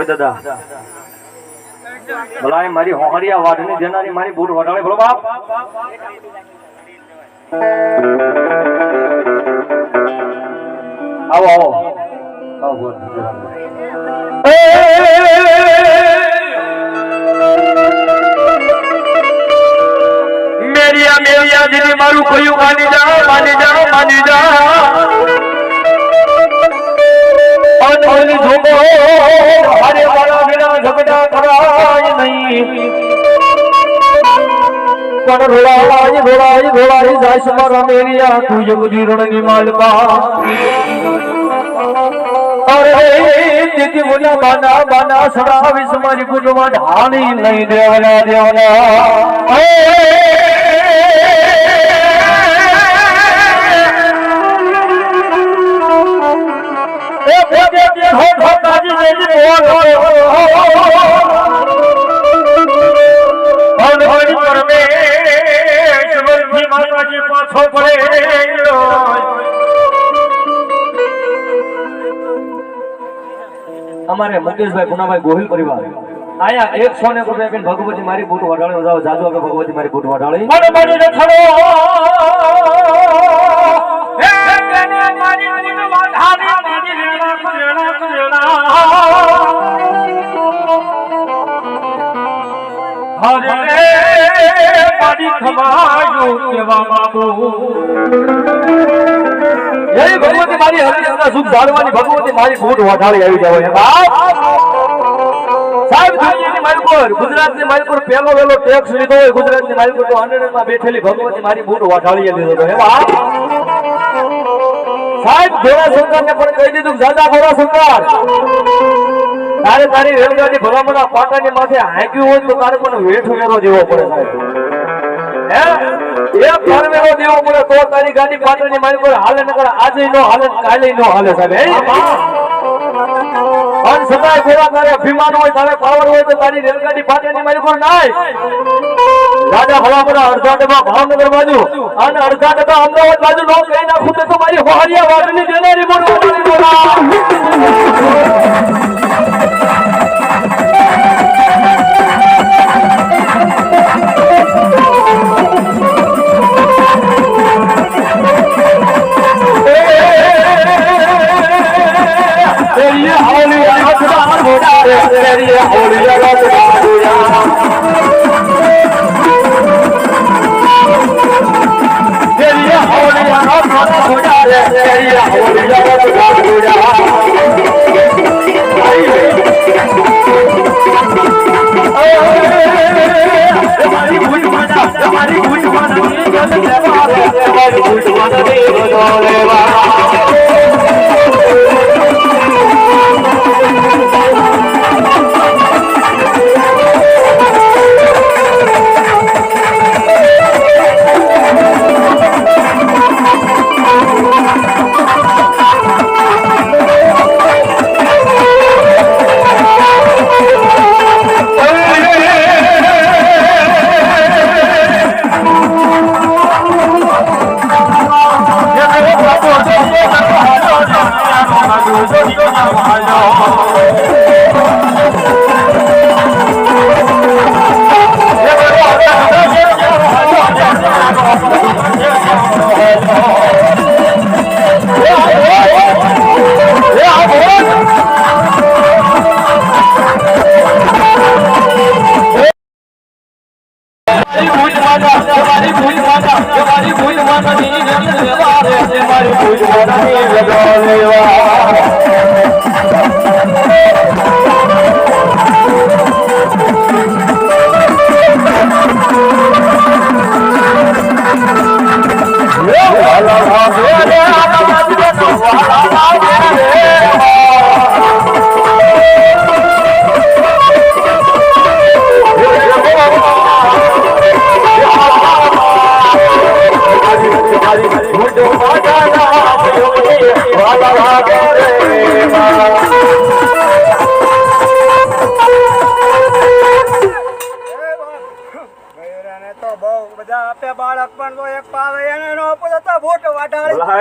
દાદા ભલાય મારી હોહરિયા વાઢની દેનારી મારી બૂટ વટાળે બોલો બાપ આવો આવો આવો મેરિયા દીદી મારું કયું માની જા અનોલી ધોકો હરે વાળા વિના ઝગડા કરાય નહીં પણ રોળાઈ જાય મારા મેરિયા તું જગદી રણની માલકા અરે દીદી મુલા બાના સડાવીસ મારી ગુણમાં ઢાણી નહીં દેવના અમારે મુકેશભાઈ પુનાભાઈ ગોહિલ પરિવાર આયા 101 રૂપિયા ભગવતી મારી બૂટ વટાળી જાજો કે ભગવતી મારી બૂટ વટાળી ભગવતી મારી હરિના સુખ ધારવાની ભગવતી મારી બૂટ વટાળી આવી જાવ સાહેબ માલકોર ગુજરાતની માલકોર પહેલો વેલો ટેક્સ લીધો હોય ગુજરાતની માલકોર તો અંડરમાં બેઠેલી ભગવતી મારી બૂટ વાઢાળીએ લીધો હતો એવા સાહેબ ગોરા સરકારને પણ કહી દીધું દાદા ગોરા સરકાર તારે તારી રેલગાડી ભલામણા પાટાની માથે હાંક્યું હોય તો તારે પણ વેઠ વેરો દેવો પડે સાહેબ હે એક ફરવેરો દેવો પડે તો તારી ગાડી પાટાની માલકોર હાલે નકર આજે નો હાલે કાલે નો હાલે સાહેબ અન સદાય ગોરા તારે અભિમાન હોય તારે પાવર હોય તો તારી રેલગાડી પાટાની માલકોર નાય રાજા ભલામણા અડધા ડબ્બા ભાવનગર બાજુ અને અડધા ડબ્બા અમદાવાદ બાજુ નો કહી નાખું તો મારી હોહરિયા વાડની દેનારી બોલવાની બોલા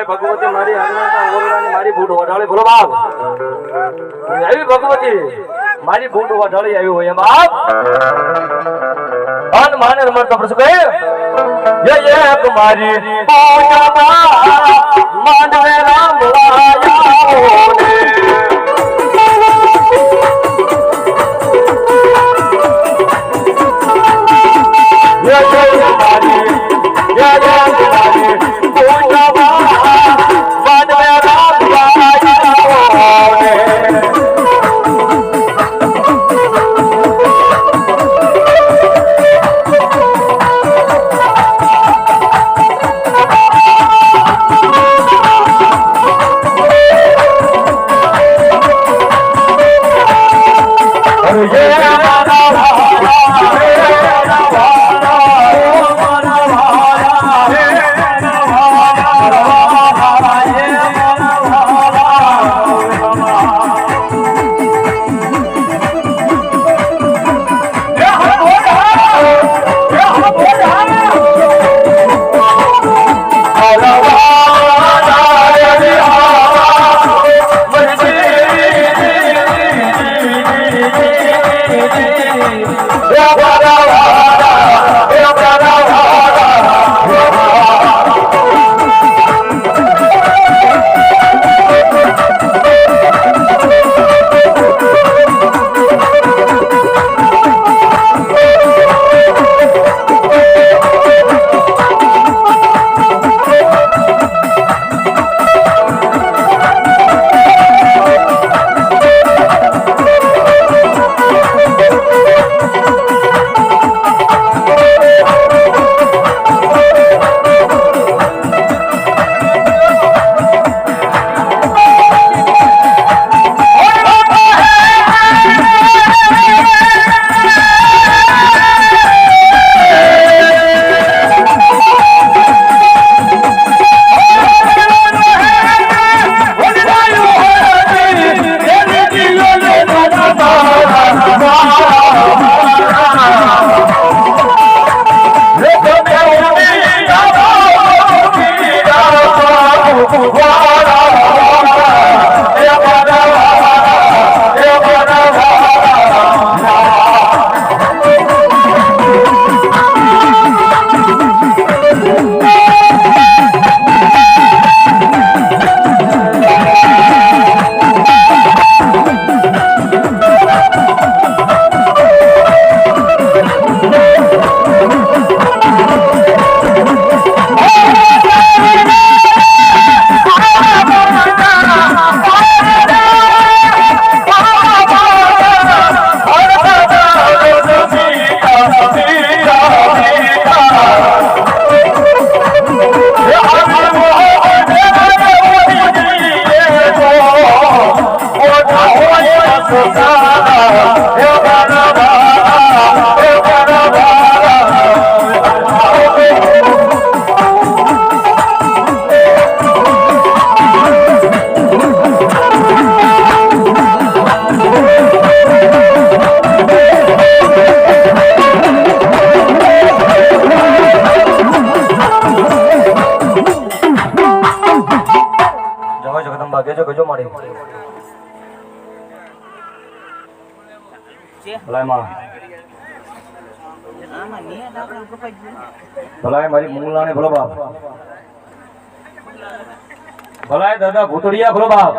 ભગવતી મારી મારી બૂટ વાઢાળી બોલો બાપ આવી ભગવતી મારી બૂટ વાઢાળી આવી હોય બાપ અન માને રમત પ્રસંગ ये तुम्हारी पूजा मानवे राम ભલાય માં ભલાય મારી મૂંગલાને ભલો બાપ ભલાય દાદા ભૂતડિયા ભલો બાપ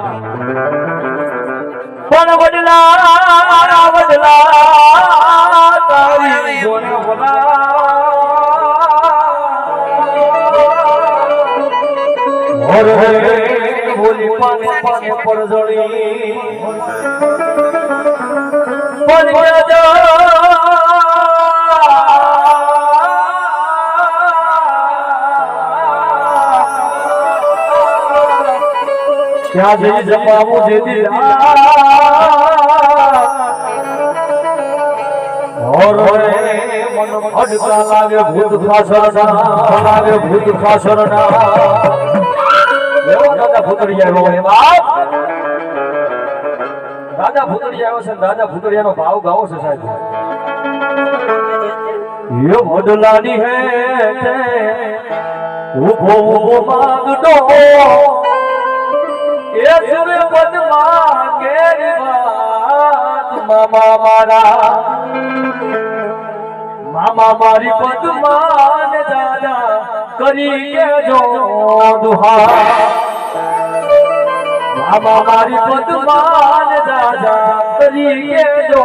પણ વડલા તારી જોને ભલા ઓર બોલી પાને પાને પરજળી પણ क्या जय जपावो जेदी और मन भटका लागे भूत खासरना दादा भूतरिया रो हे बाप दादा भूतरिया आयो છે દાદા ભૂતરિયાનો ભાવ ગાવો છે સાહેબ યો મોડલાની હે ઉભો ઉભો માંગડો એ સુરે પદ માંગે વાત મામા મારી પદ માન દાદા કરી કે જો દુહા મામા મારી પદ માન દાદા કરી કે જો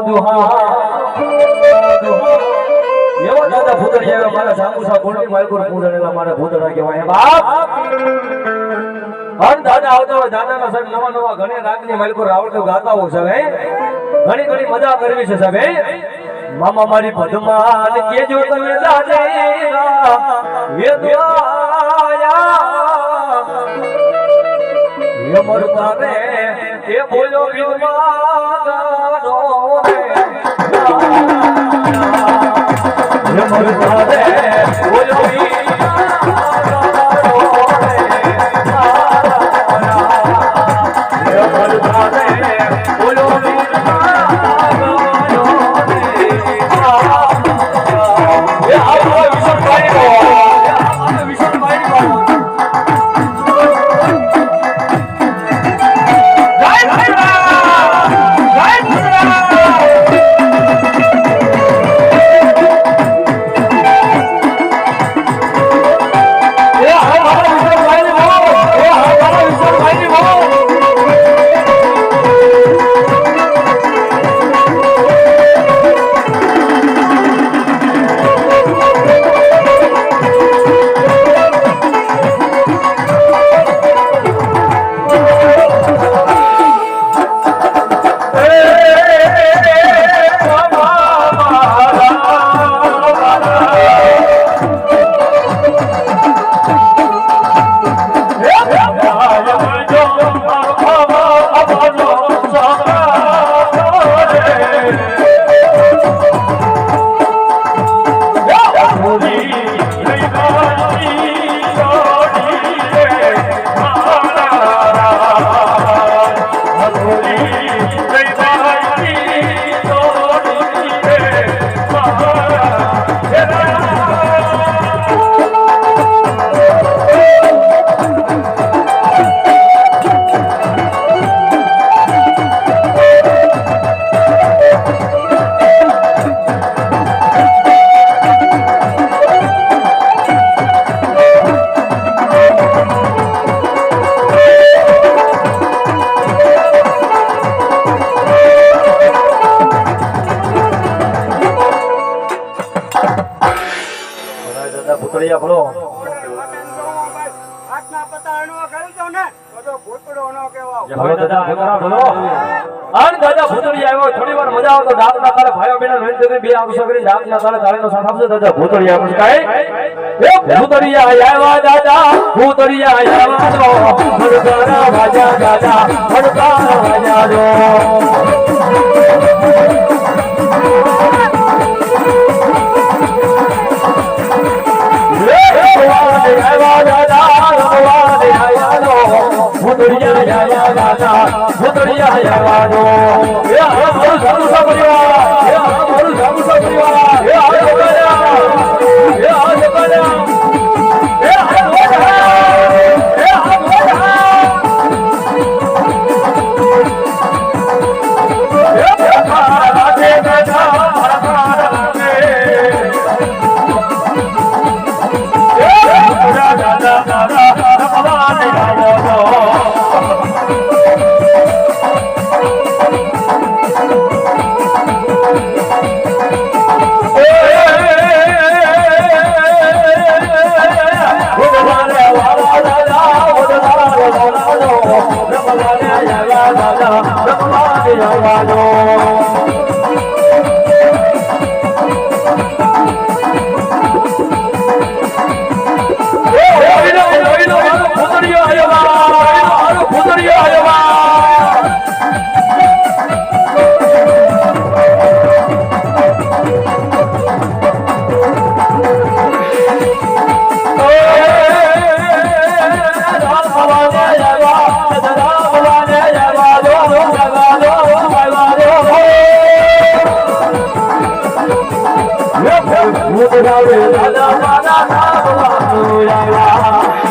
દુહા એવો દાદા ભૂતરિયા મારા સામુસા કોણી માલકોર પૂરણેલા મારા ભૂતરા કહેવાય બાપ અન દાદા આવતા હોય દાદાના સાહેબ નવા નવા ઘણી રાગની માલકો રાવળ ગાતા હોય સાહેબ ઘણી ઘણી મજા કરવી છે સાહેબ મામા મારી પદ્માન કેજો તમે દાદા એ દુઆયા એ મરતા રે એ બોલ્યો વિદમાનો રે એ મરતા રે બોલ્યો ભૂતડિયા ભલો આટલા પતાણો કરજો ને તો ભૂતડો નો કહેવાય હવે દાદા ભૂતરા ભલો અન દાદા ભૂતડિયા આવ્યો થોડી વાર મજા આવે તો દાદના તારે ભાઈઓ બહેનો નરેન્દ્ર બે આવશો કરી દાદના તારે તારેનો સાથ આપજો દાદા ભૂતડિયા આવશે કાઈ એ ભૂતડિયા આવ્યા દાદા ભૂતડિયા આવ્યા તો ભડકારા વાજા દાદા ભડકારા વાજા જો Yeah. બોલાવે દાદા મારા નામવાનું આવ્યા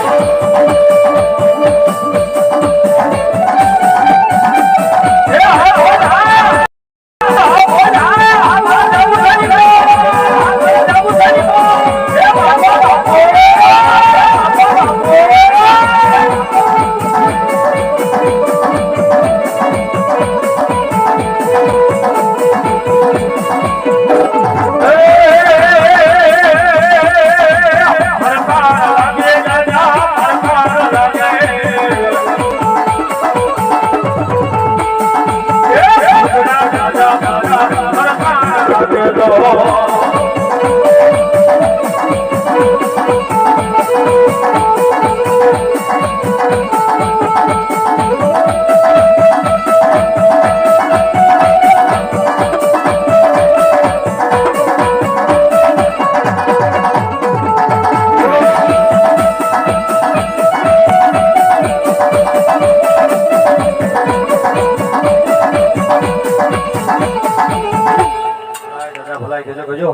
ભલાઈ કહેજો કહેજો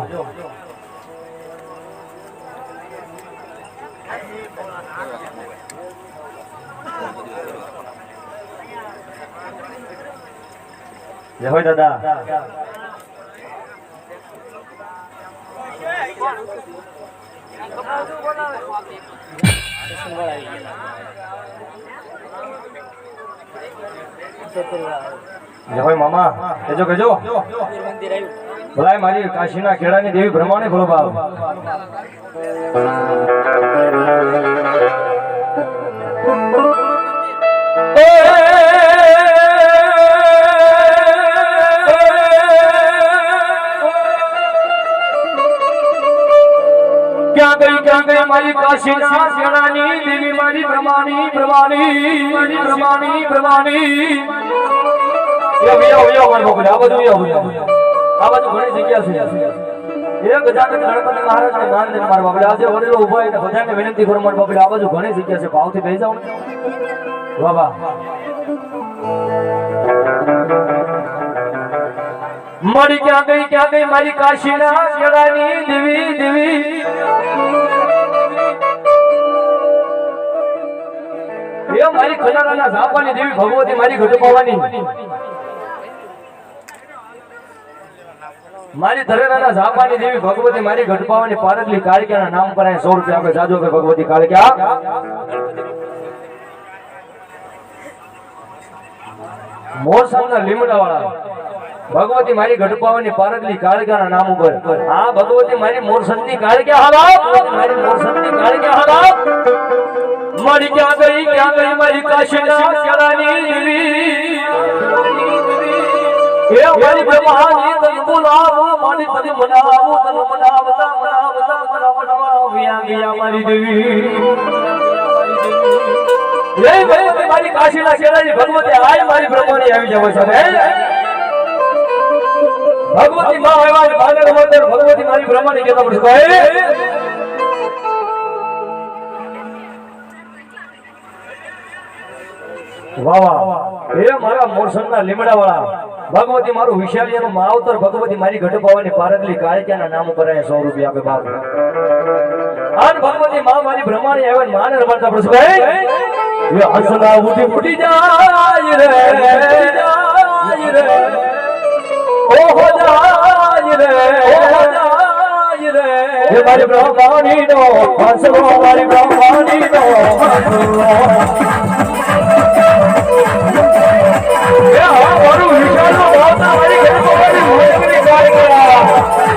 જય હોય દાદા જય હોય મામા કહેજો કહેજો ભલાઈ મારી કાશીના ખેડાની દેવી બ્રહ્માને ભલો ભાવ ક્યાં ગઈ મારી કાશીના ખેડાની દેવી મારી બ્રહ્માની યો મારો બોલે આ બધું આ બધું ઘણી જગ્યા છે એક ગજાનંદ ગણપતિ મહારાજને માન દે મારા બાપડે આજે વડીલો ઉભા એટલે બધાને વિનંતી કરું મારા બાપડે આ બધું ઘણી જગ્યા છે ભાવથી બેસી જાવ ને વાહ વાહ મારી ક્યાં ગઈ મારી કાશીના ખેડાની દેવી એ મારી ખજાનાના ઝાપાની દેવી ભગવતી મારી ઘટપાવાની મારી ધરેરાના ઝાપાની દેવી ભગવતી મારી ઘટપાવાની પારગલી કાળિકાના નામ પર 100 રૂપિયા આપે જાજો કે ભગવતી કાળિકા મોરસાના લીમડા વાળા ભગવતી મારી ઘટપાવાની પારગલી કાળિકાના નામ ઉપર હા ભગવતી મારી મોરસંની કાળિકા હાલા મારી મોરસંની કાળિકા હાલા મારી ક્યાં ગઈ મારી કાશીના ખેડાની દેવી એ મારી બ્રહ્માની તન બોલાવો મારી તન મનાવો તન મનાવતા ગયા મારી દેવી એ મારી કાશીના ખેડાની ભગવતી આય મારી બ્રહ્માની આવી જાવ છે ભગવતી માં આવ્યા ભાગર મંદિર ભગવતી મારી બ્રહ્માની કેતા પડશે વાહ વાહ એ મારા મોરસનના લીમડા વાળા ભગવતી મારું વિશાળિયાનું માવતર ભગવતી મારી ઘટપાવાની પારગલી કાળિકાના નામ ઉપર 100 રૂપિયા આપે બાપ આન ભગવતી માં મારી બ્રહ્માણી આવે માને રમાડતા પડશે ભાઈ એ હસના ઉઠી જાય રે ઓહો જાય રે એ મારી બ્રહ્માણી નો હસનો મારી બ્રહ્માણી નો મારું વિચારનું ભાવના મારી ઘટપાવાની મોકલી કાળિકા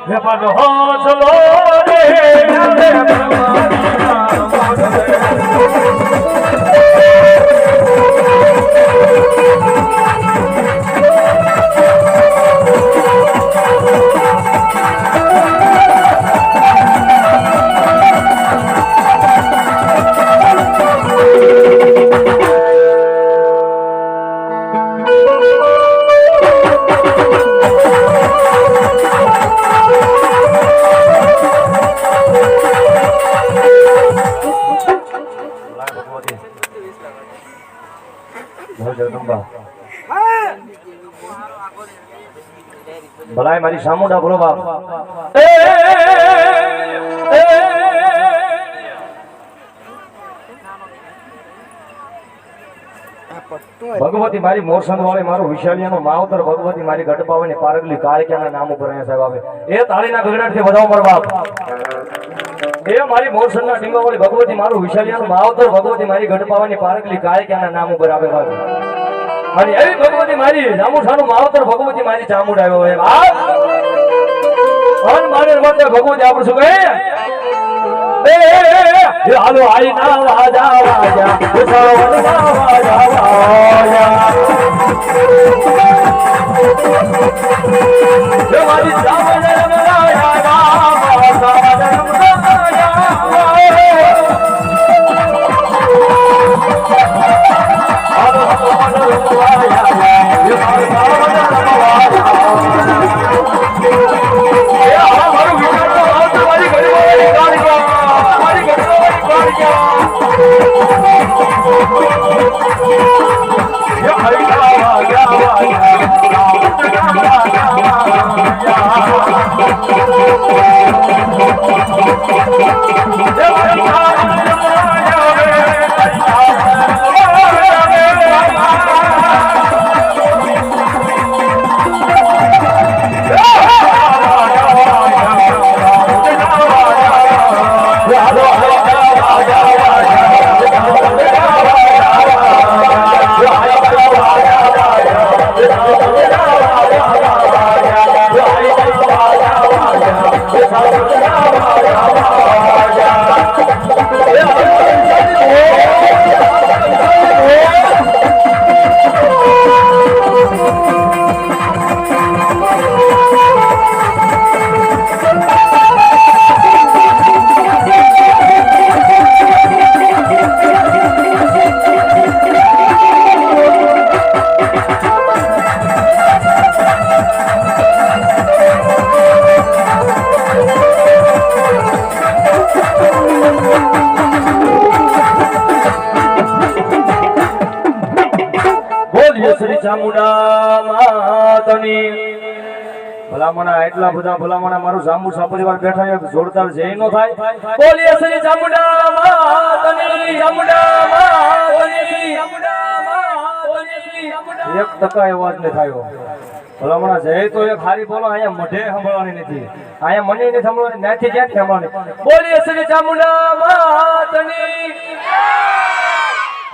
વેપાર હોસલો રે ભલાય મારી સામુંડા બોલો બાપ ભગવતી મારી મોરસંગ વાળી મારું વિશાલિયાનું માવતર ભગવતી મારી ગઢપાવાની પારગલી કાળિયાના નામ ઉપર અહીંયા સાહેબ આવે એ તાળીના ગગડાટથી વધાવો મારો બાપ એ મારી મોરસંગના ટીંગાવાળી ભગવતી મારું વિશાલિયાનું માવતર ભગવતી મારી ગઢપાવાની પારગલી કાળિયાના નામ ઉપર આવે બાપ અને એવી ભગવતી મારી જામુઠાનું માવતર ભગવતી મારી ચામુંડ આવ્યો હે બાપ અન મારે માટે ભગવતી આપણું શું કહે એ હાલો આઈ ના વાજા વાજા સાવન ના વાજા વાજા એ મારી ચામુંડ રમરાયા ગાવા સાવન રમરાયા હાલો હાલો રમવાયા એ મારી સાવન ચામુંડા માતની ભલામણા એટલા બધા ભલામણા મારું જાંબુ સાપરીવાર બેઠા છે જોરદાર જય નો થાય બોલીએ શ્રી ચામુંડા માતની ચામુંડા માતની ચામુંડા માતની 1% અવાજ ન થયો ભલામણા જય તો એક હારી બોલો અહીંયા મઢે સંભળવાની નથી અહીંયા મને નથી સંભળવાની નાથી ક્યાંથી સંભળવાની બોલીએ શ્રી ચામુંડા માતની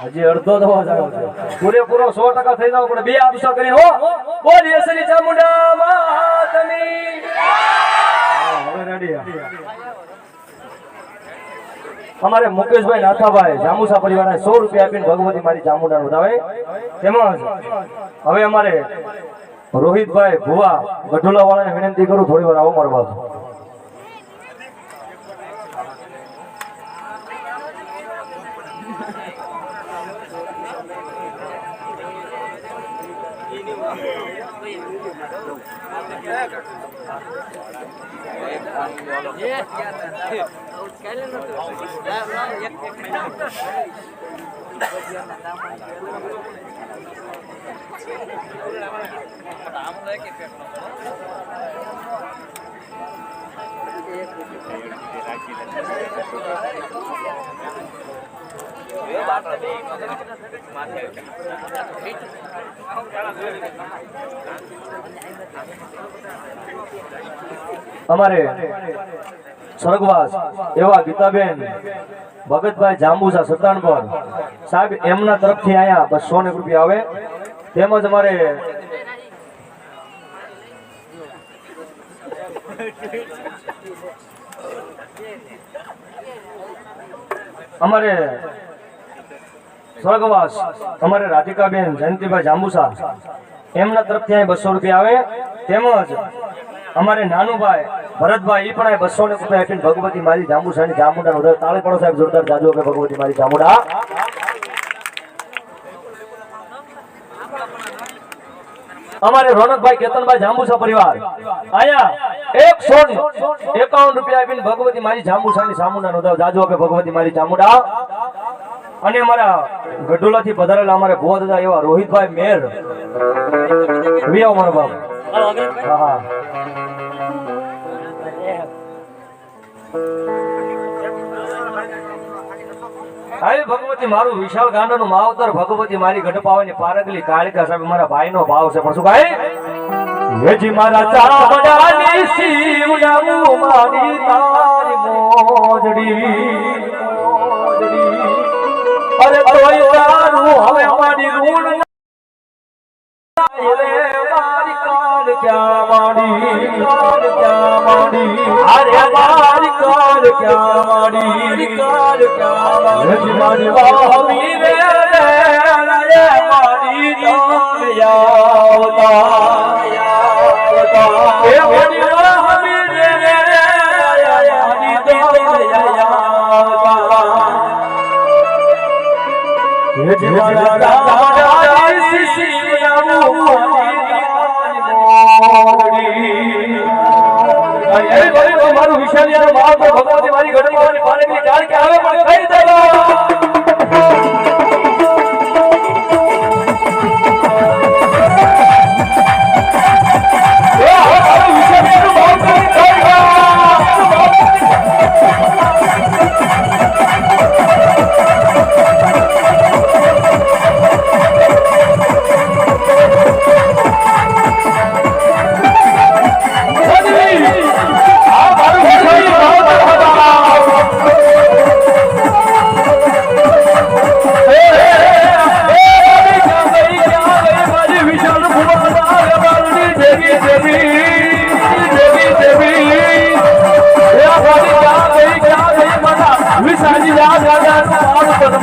હજી અડધો તો અવાજ આવ્યો છે પૂરેપૂરો 100% થઈ જાવ પણ બે આપસો કરીને હો બોલીએ શ્રી ચામુંડા માતની હવે રેડી અમારે મુકેશભાઈ નાથાભાઈ જામુસા પરિવારને 100 રૂપિયા આપીને ભગવતી મારી ચામુંડાનું વધાવે તેમાં હવે અમારે રોહિતભાઈ ભુવા ગઢોલા વાળાને વિનંતી કરું થોડી વાર આવો મારો બાપ અમારે સ્વર્ગવાસ એવા ગીતાબેન ભગતભાઈ જાંબુસા સત્તાણપર સાહેબ એમના તરફથી આયા 200 રૂપિયા આવે તેમજ અમારે અમારે સ્વર્ગવાસ અમારે રાધિકાબેન જયંતિભાઈ જાંબુસા એમના તરફથી અહીં 200 રૂપિયા આવે, તેમજ અમારે નાનુભાઈ ભરતભાઈ એ પણ અહીં 200 રૂપિયા આપીને ભગવતી મારી જાંબુસાની જામુંડા નો તાળી પડો સાહેબ જોરદાર જાજો કે ભગવતી મારી જામુંડા. અમારે રોનકભાઈ કેતનભાઈ જાંબુસા પરિવાર આયા 151 રૂપિયા આપીને ભગવતી મારી જાંબુસાની જામુંડા નો જાજો કે ભગવતી મારી જામુંડા. અને અમારા ગઢોલાથી પધારેલા અમારે ભુવા દાદા એવા રોહિતભાઈ મેર વિયાવ મારો બાપ. હા હા આવી ભગવતી મારું વિશાળ ગાંડાનું માવતર ભગવતી મારી ગઢપાવાની પારગલી કાળિકા સાહેબ મારા ભાઈનો ભાવ છે. પણ શું ભાઈ હેજી મારા ચામડાની શિવડાવું મારી તારી મોજડી અરે તોય તારું હવે મારી રૂણ મારી કાલ ક્યાં માડી અરે મારી કાલ ક્યાં માડી મારી વાહી રે મારી આવતા એ મારી વાહી રે મારું વિશાલિયા માવ ભગવતી મારી ગઢવાની પારગલી કાળ કે આવે પણ કઈ દેવા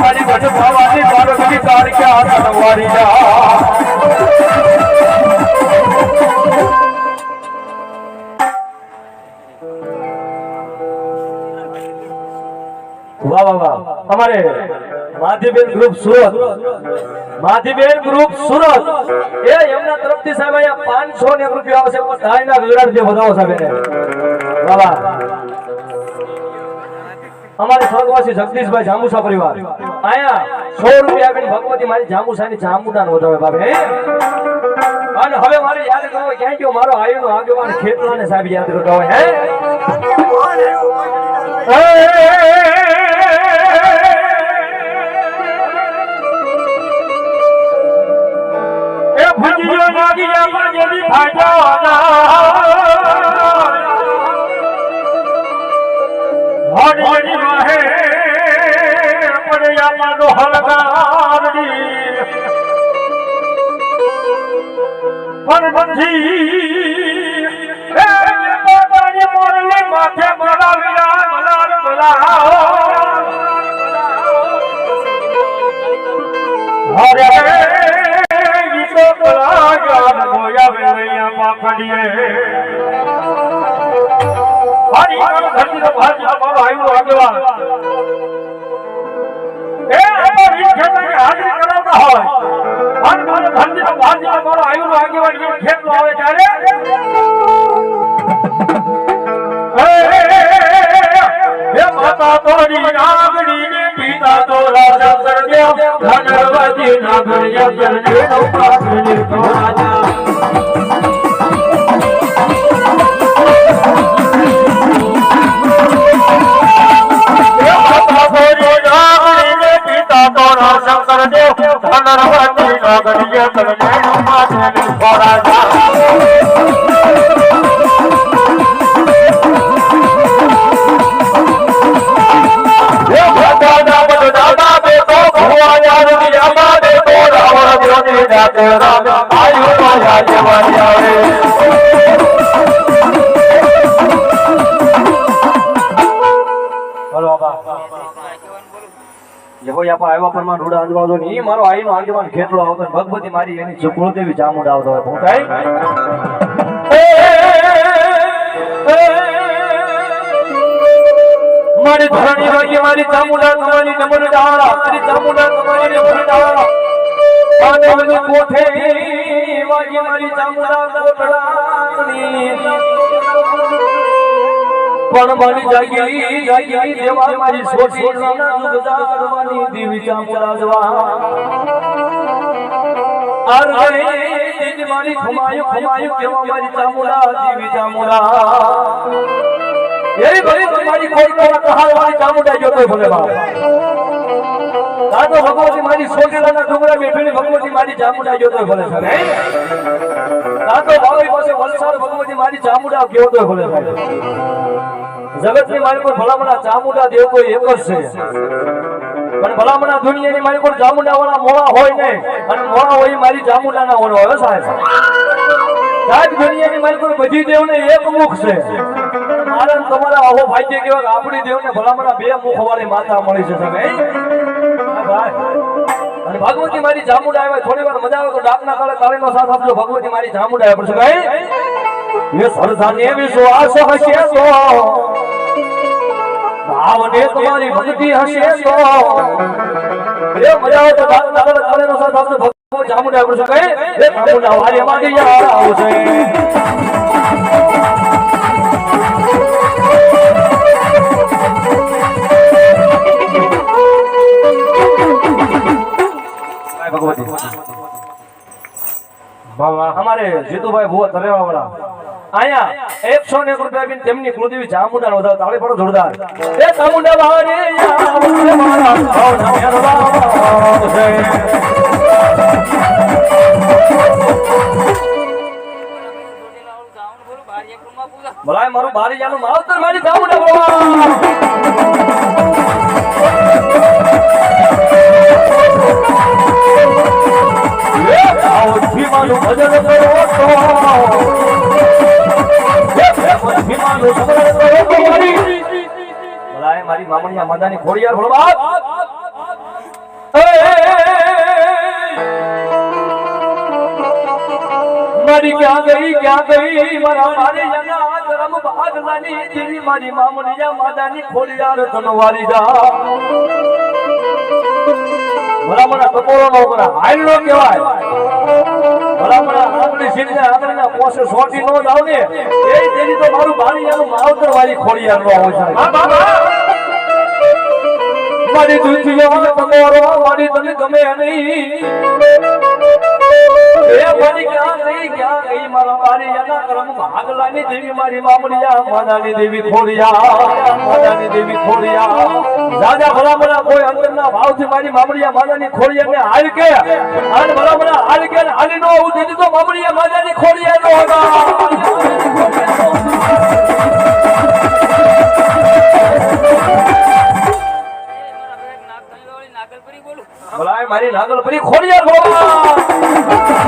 મારી ગઢ ભાવાની પારગલી કાર કે હાથ નવારી વાહ વાહ વાહ. અમારે માધીબેન ગ્રુપ સુરત એ એમના તરફથી સાહેબ અહીંયા 501 રૂપિયા આવશે. તાળીના ગગડાટ જે વધાવો સાહેબ એને વાહ વાહ. અમારે સ્વર્ગવાસી જગદીશભાઈ જાંબુસા પરિવાર આયા 100 રૂપિયા આપીને ભગવતી મારી જાંબુસાની જામુંડા નો વધાવે બાપે. અને હવે મારે યાદ કરવો ક્યાં ગયો મારો આયુનો આગેવાન ખેતલાને સાહેબ યાદ કરતા હોય હે એ ભજીયો નાગિયા માં જેવી ફાટાના હરી વાહે પડ્યા માનો હલગારડી પરમજી એ બાબાની મોરલી માથે મલાવ્યા મલાર મલાઓ હરે ગીતો કલા ગાન ગોયા વેલૈયા પાખડીએ હરી ધરતી નો ભાજ અમારો આવ્યો આગેવાન એ અમારી ખેતની હાજરી કરાવતા હોય અને મારો ધરતી નો ભાજ અમારો આવ્યો આગેવાન જે ખેત આવે ત્યારે એ માતા તોરી નાગડી ને પિતા તો રાજા સરદેવ ધનવતી નાગડી જગને નો પાગલી તો રાજા શંકર દેવ ધનવતી નાગરીય તરણેણો માથે ખોરાજા એ દાદા દાદા બે તો ભુવાયા રુદિયા માં દે તો રાવણ જોની જાતે રામ આયુ માયા જેવાની આવે કોઈ આપા આવ્યા પરમાન રૂડા અંજવાળો ને ઈ મારો આઈનો આગેવાન ખેતલો આવતો ને ભગવતી મારી એની કુળદેવી ચામુંડા આવતો હોય ભૂટાઈ મારી ધરણી વાગી મારી ચામુંડા તમારી નમન ડાળા મારી ચામુંડા તમારી નમન ડાળા પાનેવની કોઠે વાગી મારી ચામુંડા કોટડાની પણ મારી જાગી જાગી દેવા મારી સોટી ના ગુજારવાની દેવી ચામુંડા જવા અરે દેવી મારી ખમાયું કેવા મારી ચામુંડા દેવી ચામુંડા એવી ભરી મારી કોઈ કહાવાની ચામુંડા જોતો ભલે બાપ તાતો ભગવતી મારી સોટેલાના ડુંગરા બેઠેલી ભગવતી મારી ચામુંડા જોતો ભલે છે તાતો બાવી પાસે વલસાડ ભગવતી મારી ચામુંડા જોતો ભલે છે જગતની મારી કોઈ ભલામણા ચામુંડા દેવ કોઈ એક જ છે પણ ભલામણા દુનિયાની મારી કોઈ ચામુંડા વાળા મોળા હોય નહીં અને મોળા હોય મારી ચામુંડા ના હોય હવે સાહેબ સાહેબ દુનિયાની મારી કોઈ બધી દેવને એક મુખ છે મારા તમારા આવો ભાગ્ય કેવા આપણી દેવને ભલામણા બે મુખ વાળી માતા મળી છે તમે અને ભગવતી મારી ચામુંડા આવે થોડી વાર મજા આવે તો ડાકના કાળે કાળીનો સાથ આપજો ભગવતી મારી ચામુંડા આવે પડશે ભાઈ એ સરદાને વિશ્વાસ હશે તો ભાવને તમારી ભક્તિ હશે તો એ મજા આવે તો ડાકના કાળે કાળીનો સાથ આપજો ભગવતી ચામુંડા આવે પડશે ભાઈ એ ચામુંડા વારી માંથી આવશે हमारे जीतूभाई भुआ तरेवा वाला आया 101 रुपया बिन तेमनी कुलदेवी चामुंडा वधाव ताळे पड़ो जोरदार ए चामुंडा वारे आवसे मारा भाव न मेरवा आवसे भलाय मारो बारी जानो मावतर मारी चामुंडा बोलवा ભીમાનું ભજન કરો તો ભીમાનું સમરણ કરો તો મારી મારી મામણિયા માદાની ખોડિયાર ભળવા મારી ક્યાં ગઈ મારા મારી જના ધર્મ ભાગલાની દેવી મારી મામણિયા માદાની ખોડિયાર ધનવારી જા ભલામણા ટકોરો નો કરા હાલ નો કહેવાય ભલામણા આંગળી સીધે આંગળીના પોસે સોટી નો જાવ ને એ તેની તો મારું બાળિયાનું માવતર વાળી ખોડિયાર નો હોય છે મારી દુખીઓ ટકોરો મારી તને ગમે નહીં એ મારી ક્યાં ગઈ મારા બાળિયાના કર્મ ભાગલાની દેવી મારી મામડિયા માદાની દેવી ખોડિયા રાજા ભલામણા કોઈ અંતરના ભાવથી મારી મામડિયા માદાની ખોડિયાને હાલ કે અને ભલામણા હાલ કે હાલી નો આવું દીધી તો મામડિયા માદાની ખોડિયા નો હતા ભલાય મારી નાગલપરી ખોડિયાર બોલા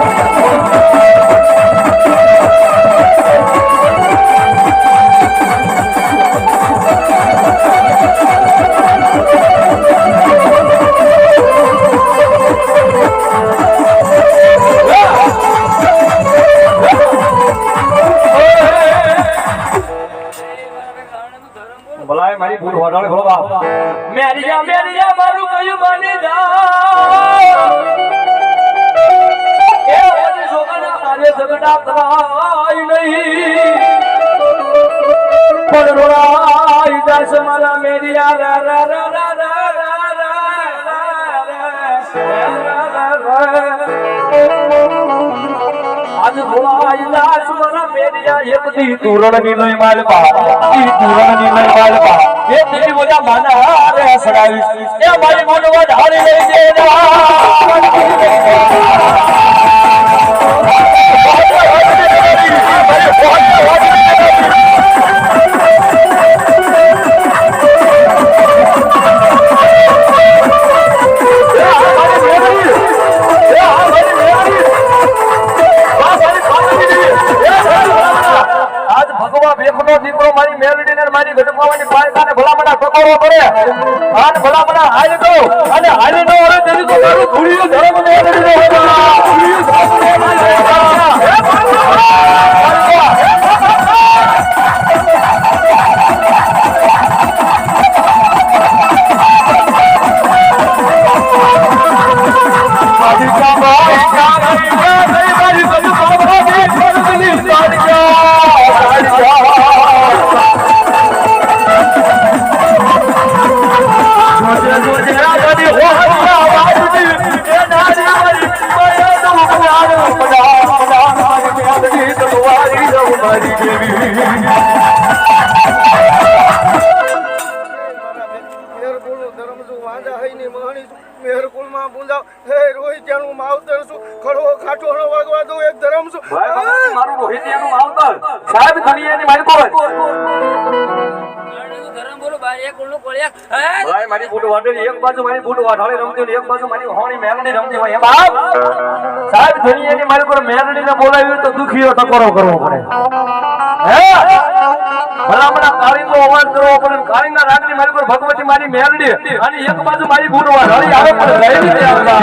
ભલાય મારી ભૂલ વડાળે ભોળવા મેરિયા મારું કયું બની જા એ ઓલી સોગના મારે ઝગડા કરાય નહીં પણ રોડાઈ જાશે મારા મેરિયા રા રા રા રા આજ ભોળાઈ દાસ મારા મેરિયા એક દી તુરણ ની લઈ માલપા ઈ તુરણ ની લઈ માલપા એ તેરી મોજા માના રે સડાવી એ મારી મોનવા ઢાળી લઈ દેના ભગવા બેખનો મારો દીકરો મારી મેલડીને મારી ગઢપાવાની પાયતાને ભલામણા ટકોરો કરે આન ભલામણા હાલી દો અને હાલી દો હવે તેની તો મારું ધૂળિયું ધર્મ મેલડીનો હોવા ધૂળિયું મારું રોહિતિયાનું માવતર સાહેબ દુનિયાની માલકોર ભાઈ મારી બૂટ વાઢેલી એક બાજુ મારી બૂટ વાઢાળી રમતી હોય એક બાજુ મારી હોણી મેલડી રમતી હોય બાપ સાહેબ દુનિયાની માલકોર મેલડીને બોલાવી તો દુખીઓ ટકોરો કરવો પડે હે ભલામણા કાળીનો અવાજ કરવો પડે કાળીના રાગની માલકોર ભગવતી મારી મેલડી અને એક બાજુ મારી બૂટ વાઢાળી આવે પણ રહી નથી આવતા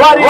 રાજા